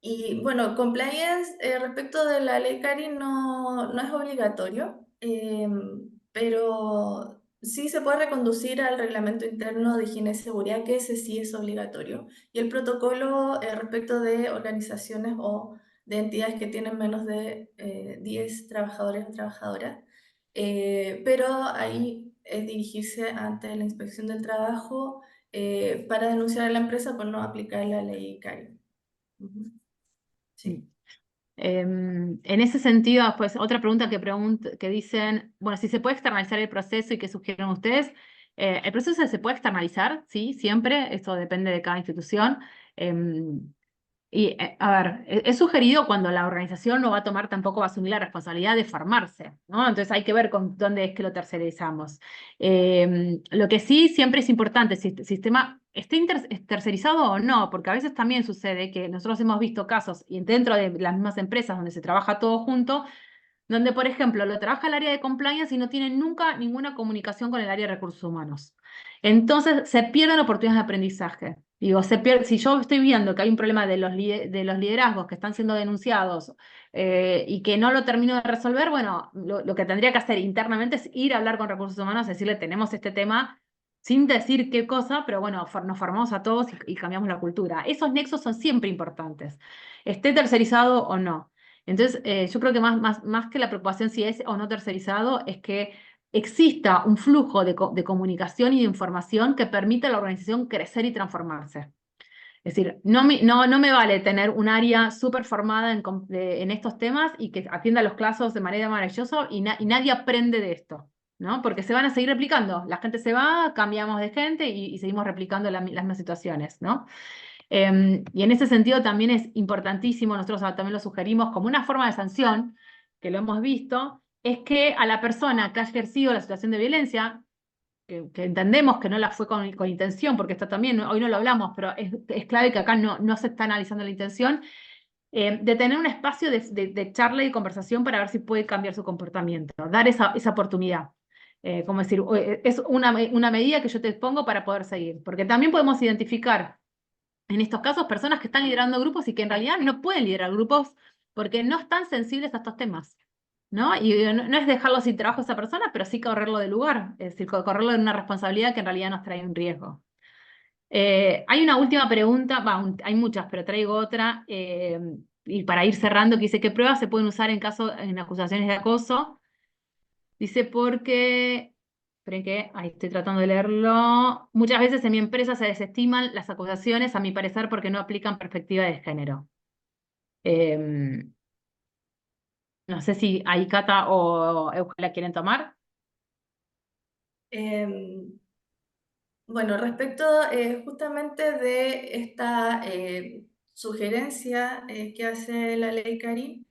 Y bueno, compliance respecto de la ley CARI no es obligatorio, pero sí se puede reconducir al reglamento interno de higiene y seguridad, que ese sí es obligatorio. Y el protocolo respecto de organizaciones o de entidades que tienen menos de 10 trabajadores o trabajadoras. Pero ahí es dirigirse ante la inspección del trabajo para denunciar a la empresa por no aplicar la ley CARI. Ujú. Sí. En ese sentido, pues otra pregunta que dicen, bueno, si se puede externalizar el proceso y qué sugieren ustedes. El proceso se puede externalizar, sí, siempre, esto depende de cada institución. A ver, es sugerido cuando la organización no va a tomar, tampoco va a asumir la responsabilidad de formarse, ¿no? Entonces hay que ver con dónde es que lo tercerizamos. Lo que sí siempre es importante, si el sistema esté tercerizado o no, porque a veces también sucede que nosotros hemos visto casos, y dentro de las mismas empresas donde se trabaja todo junto, donde, por ejemplo, lo trabaja el área de compliance y no tienen nunca ninguna comunicación con el área de recursos humanos. Entonces, se pierden oportunidades de aprendizaje. Digo, si yo estoy viendo que hay un problema de los liderazgos que están siendo denunciados y que no lo termino de resolver, bueno, lo que tendría que hacer internamente es ir a hablar con recursos humanos, decirle, tenemos este tema, sin decir qué cosa, pero bueno, nos formamos a todos y cambiamos la cultura. Esos nexos son siempre importantes, esté tercerizado o no. Entonces, yo creo que más que la preocupación si es o no tercerizado, es que exista un flujo de comunicación y de información que permita a la organización crecer y transformarse. Es decir, no me vale tener un área súper formada en estos temas y que atienda los casos de manera maravillosa y nadie aprende de esto, ¿no? Porque se van a seguir replicando. La gente se va, cambiamos de gente y seguimos replicando las mismas situaciones, ¿no? Y en ese sentido también es importantísimo, nosotros también lo sugerimos como una forma de sanción, que lo hemos visto, es que a la persona que ha ejercido la situación de violencia, que entendemos que no la fue con intención, porque esto también, hoy no lo hablamos, pero es clave que acá no se está analizando la intención, de tener un espacio de charla y conversación para ver si puede cambiar su comportamiento, dar esa oportunidad. Como decir, es una medida que yo te pongo para poder seguir, porque también podemos identificar en estos casos personas que están liderando grupos y que en realidad no pueden liderar grupos porque no están sensibles a estos temas, ¿no? Y no es dejarlo sin trabajo a esa persona, pero sí correrlo del lugar, es decir, correrlo en una responsabilidad que en realidad nos trae un riesgo. Hay una última pregunta, hay muchas, pero traigo otra, y para ir cerrando, que dice, ¿qué pruebas se pueden usar en acusaciones de acoso? Dice, porque, esperen que, ahí estoy tratando de leerlo, muchas veces en mi empresa se desestiman las acusaciones, a mi parecer, porque no aplican perspectiva de género. No sé si ahí Cata o Eugenia quieren tomar. Em, Bueno, respecto justamente de esta sugerencia que hace la ley Karim,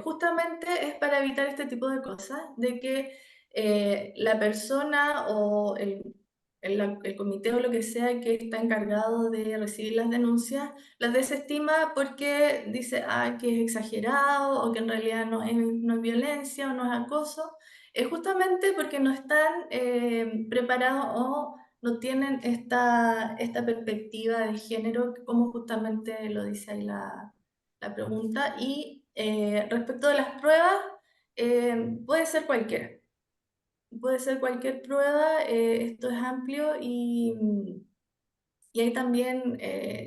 justamente es para evitar este tipo de cosas, de que la persona o el comité o lo que sea que está encargado de recibir las denuncias, las desestima porque dice que es exagerado o que en realidad no es violencia o no es acoso. Es justamente porque no están preparados o no tienen esta perspectiva de género, como justamente lo dice ahí la pregunta. Y respecto de las pruebas, puede ser cualquiera. Puede ser cualquier prueba, esto es amplio y ahí también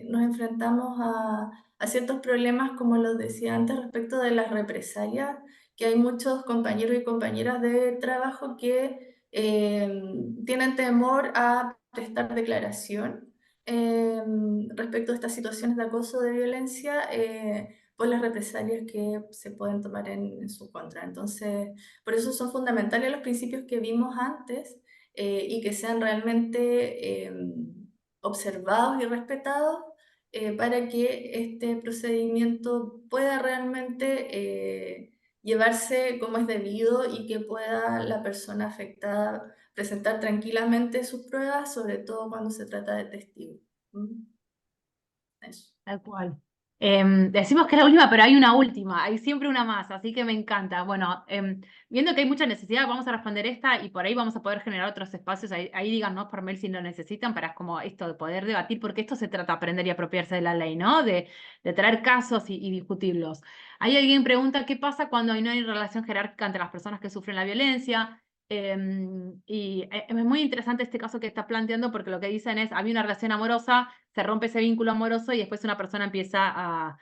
nos enfrentamos a ciertos problemas, como los decía antes, respecto de las represalias, que hay muchos compañeros y compañeras de trabajo que tienen temor a prestar declaración respecto a estas situaciones de acoso, de violencia, por las represalias que se pueden tomar en su contra. Entonces, por eso son fundamentales los principios que vimos antes y que sean realmente observados y respetados para que este procedimiento pueda realmente llevarse como es debido y que pueda la persona afectada presentar tranquilamente sus pruebas, sobre todo cuando se trata de testigos. Eso. Tal cual. Decimos que es la última, pero hay una última, hay siempre una más, así que me encanta. Bueno, viendo que hay mucha necesidad, vamos a responder esta y por ahí vamos a poder generar otros espacios. Ahí díganos por mail si lo necesitan para como esto de poder debatir, porque esto se trata de aprender y apropiarse de la ley, ¿no? De traer casos y discutirlos. Ahí alguien pregunta qué pasa cuando no hay relación jerárquica entre las personas que sufren la violencia. Es muy interesante este caso que estás planteando porque lo que dicen es, había una relación amorosa, se rompe ese vínculo amoroso y después una persona empieza a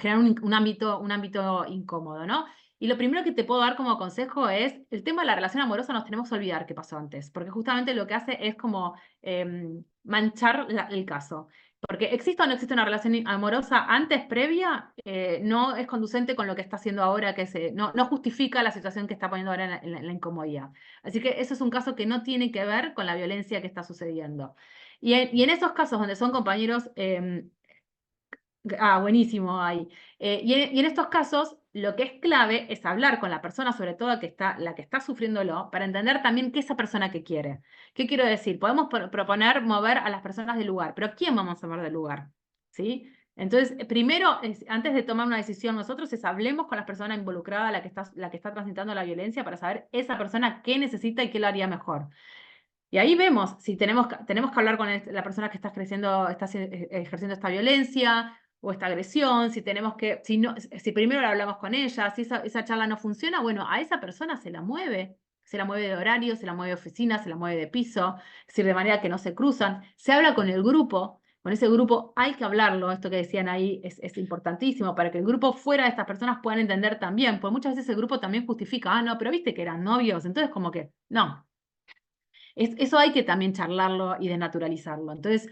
generar un ámbito incómodo, ¿no? Y lo primero que te puedo dar como consejo es, el tema de la relación amorosa nos tenemos que olvidar qué pasó antes, porque justamente lo que hace es como manchar el caso. Porque exista o no existe una relación amorosa antes, previa, no es conducente con lo que está haciendo ahora, no justifica la situación que está poniendo ahora en la incomodidad. Así que eso es un caso que no tiene que ver con la violencia que está sucediendo. Y en esos casos donde son compañeros, buenísimo ahí. Y en estos casos, lo que es clave es hablar con la persona, sobre todo la que está sufriéndolo, para entender también qué es esa persona que quiere. ¿Qué quiero decir? Podemos proponer mover a las personas del lugar, pero ¿quién vamos a mover del lugar? ¿Sí? Entonces, primero, antes de tomar una decisión nosotros, hablemos con la persona involucrada, la que está transitando la violencia, para saber esa persona qué necesita y qué lo haría mejor. Y ahí vemos si tenemos que hablar con la persona que está ejerciendo esta violencia o esta agresión, si primero la hablamos con ella, si esa charla no funciona, bueno, a esa persona se la mueve de horario, se la mueve de oficina, se la mueve de piso, es decir, de manera que no se cruzan, se habla con el grupo, con ese grupo hay que hablarlo, esto que decían ahí es importantísimo, para que el grupo fuera de estas personas puedan entender también, porque muchas veces el grupo también justifica, no, pero viste que eran novios, entonces como que, no. Eso hay que también charlarlo y desnaturalizarlo. Entonces,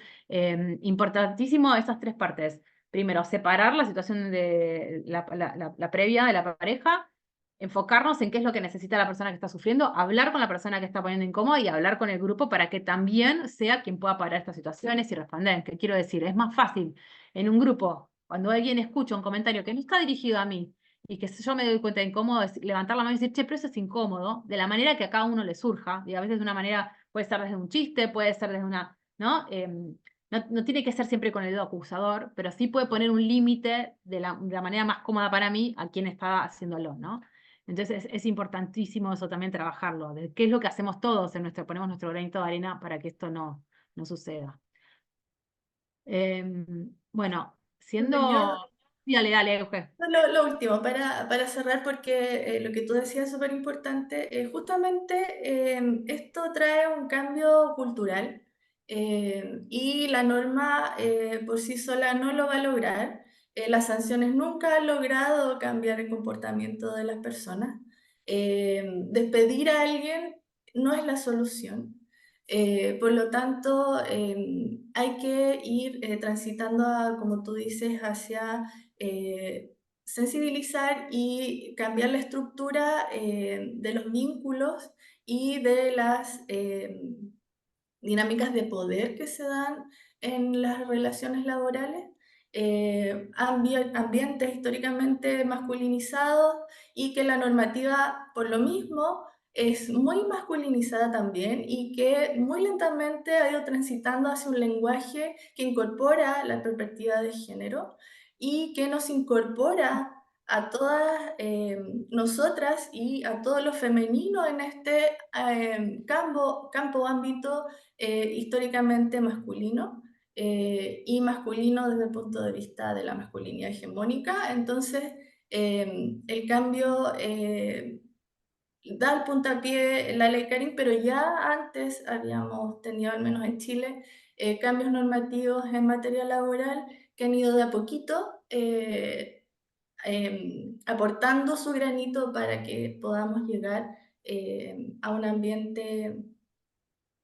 importantísimo esas tres partes. Primero, separar la situación de la previa de la pareja, enfocarnos en qué es lo que necesita la persona que está sufriendo, hablar con la persona que está poniendo incómoda y hablar con el grupo para que también sea quien pueda parar estas situaciones y responder. ¿Qué quiero decir? Es más fácil en un grupo, cuando alguien escucha un comentario que no está dirigido a mí, y que yo me doy cuenta de incómodo, es levantar la mano y decir, che, pero eso es incómodo, de la manera que a cada uno le surja, y a veces de una manera, puede ser desde un chiste, puede ser desde una, ¿no? No tiene que ser siempre con el dedo acusador, pero sí puede poner un límite de la manera más cómoda para mí a quien está haciéndolo, ¿no? Entonces es importantísimo eso también trabajarlo, de qué es lo que hacemos todos ponemos nuestro granito de arena para que esto no suceda. Bueno, Yo Dale, Euge. Lo último, para cerrar, porque lo que tú decías es súper importante, justamente esto trae un cambio cultural y la norma por sí sola no lo va a lograr. Las sanciones nunca han logrado cambiar el comportamiento de las personas. Despedir a alguien no es la solución. Por lo tanto, hay que ir transitando, como tú dices, hacia sensibilizar y cambiar la estructura de los vínculos y de las dinámicas de poder que se dan en las relaciones laborales, ambientes históricamente masculinizados y que la normativa, por lo mismo, es muy masculinizada también y que muy lentamente ha ido transitando hacia un lenguaje que incorpora la perspectiva de género y que nos incorpora a todas nosotras y a todo lo femenino en este campo, ámbito históricamente masculino y masculino desde el punto de vista de la masculinidad hegemónica. Entonces, el cambio da el puntapié en la ley Carin, pero ya antes habíamos tenido, al menos en Chile, cambios normativos en materia laboral que han ido de a poquito aportando su granito para que podamos llegar a un ambiente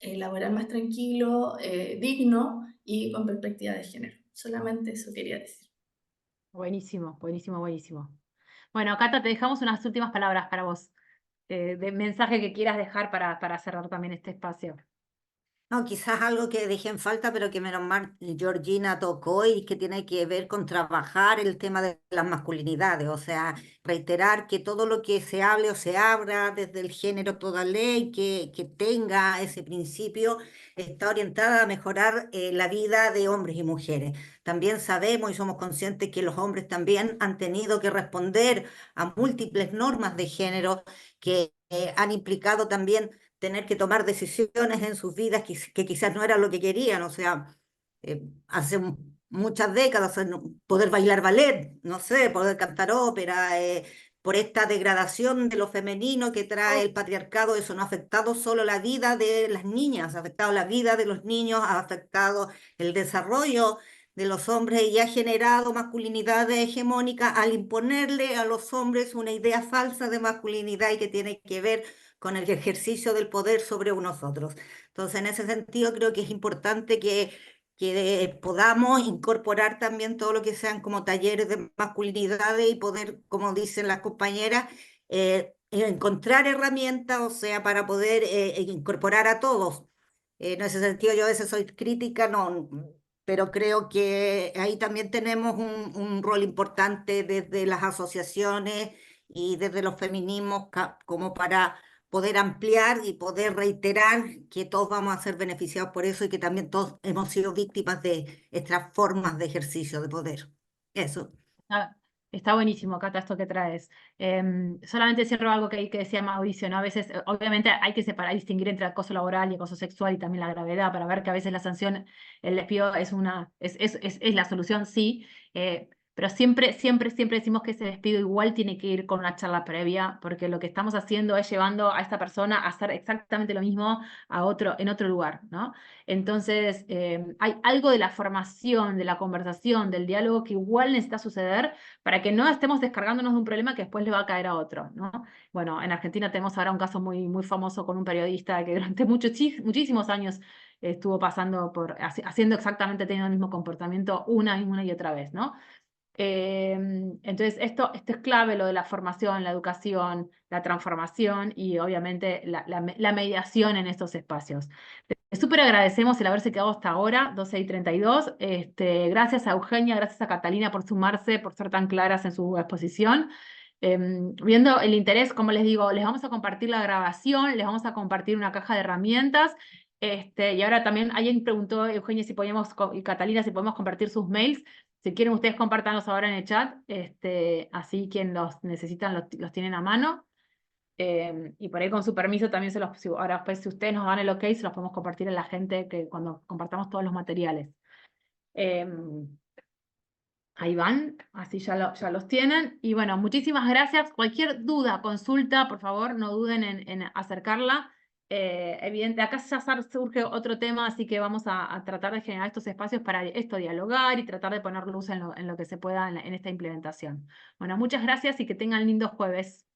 laboral más tranquilo, digno y con perspectiva de género. Solamente eso quería decir. Buenísimo, buenísimo, buenísimo. Bueno, Cata, te dejamos unas últimas palabras para vos, de mensaje que quieras dejar para cerrar también este espacio. No, quizás algo que dejé en falta, pero que menos mal Georgina tocó y que tiene que ver con trabajar el tema de las masculinidades, o sea, reiterar que todo lo que se hable o se abra desde el género, toda ley que tenga ese principio, está orientada a mejorar la vida de hombres y mujeres. También sabemos y somos conscientes que los hombres también han tenido que responder a múltiples normas de género que han implicado también tener que tomar decisiones en sus vidas que quizás no era lo que querían, o sea, hace muchas décadas, o sea, poder bailar ballet, no sé, poder cantar ópera, por esta degradación de lo femenino que trae el patriarcado, eso no ha afectado solo la vida de las niñas, ha afectado la vida de los niños, ha afectado el desarrollo de los hombres y ha generado masculinidades hegemónicas al imponerle a los hombres una idea falsa de masculinidad y que tiene que ver con el ejercicio del poder sobre nosotros. Entonces, en ese sentido, creo que es importante que que podamos incorporar también todo lo que sean como talleres de masculinidades y poder, como dicen las compañeras, encontrar herramientas, o sea, para poder incorporar a todos. En ese sentido, yo a veces soy crítica, no, pero creo que ahí también tenemos un rol importante desde las asociaciones y desde los feminismos como para poder ampliar y poder reiterar que todos vamos a ser beneficiados por eso y que también todos hemos sido víctimas de estas formas de ejercicio de poder. Eso. Está buenísimo, Cata, esto que traes. Solamente cierro algo que decía Mauricio, ¿no? A veces, obviamente, hay que separar, distinguir entre acoso laboral y acoso sexual y también la gravedad, para ver que a veces la sanción, el despido es la solución, sí, pero siempre decimos que ese despido igual tiene que ir con una charla previa, porque lo que estamos haciendo es llevando a esta persona a hacer exactamente lo mismo en otro lugar, ¿no? Entonces, hay algo de la formación, de la conversación, del diálogo que igual necesita suceder para que no estemos descargándonos de un problema que después le va a caer a otro, ¿no? Bueno, en Argentina tenemos ahora un caso muy, muy famoso con un periodista que durante muchísimos años estuvo haciendo exactamente, teniendo el mismo comportamiento una y otra vez, ¿no? Entonces, esto es clave, lo de la formación, la educación, la transformación y obviamente la mediación en estos espacios. Súper agradecemos el haberse quedado hasta ahora, 12:32. Gracias a Eugenia, gracias a Catalina por sumarse, por ser tan claras en su exposición. Viendo el interés, como les digo, les vamos a compartir la grabación, les vamos a compartir una caja de herramientas. Y ahora también alguien preguntó, Eugenia, y Catalina, si podemos compartir sus mails. Si quieren, ustedes compártanlos ahora en el chat, así quien los necesitan los tienen a mano. Y por ahí con su permiso también ahora después si ustedes nos dan el ok, se los podemos compartir a la gente cuando compartamos todos los materiales. Ahí van, así ya los tienen. Y bueno, muchísimas gracias. Cualquier duda, consulta, por favor, no duden en acercarla. Evidente, acá ya surge otro tema, así que vamos a tratar de generar estos espacios para esto, dialogar y tratar de poner luz en lo que se pueda en esta implementación. Bueno, muchas gracias y que tengan lindos jueves.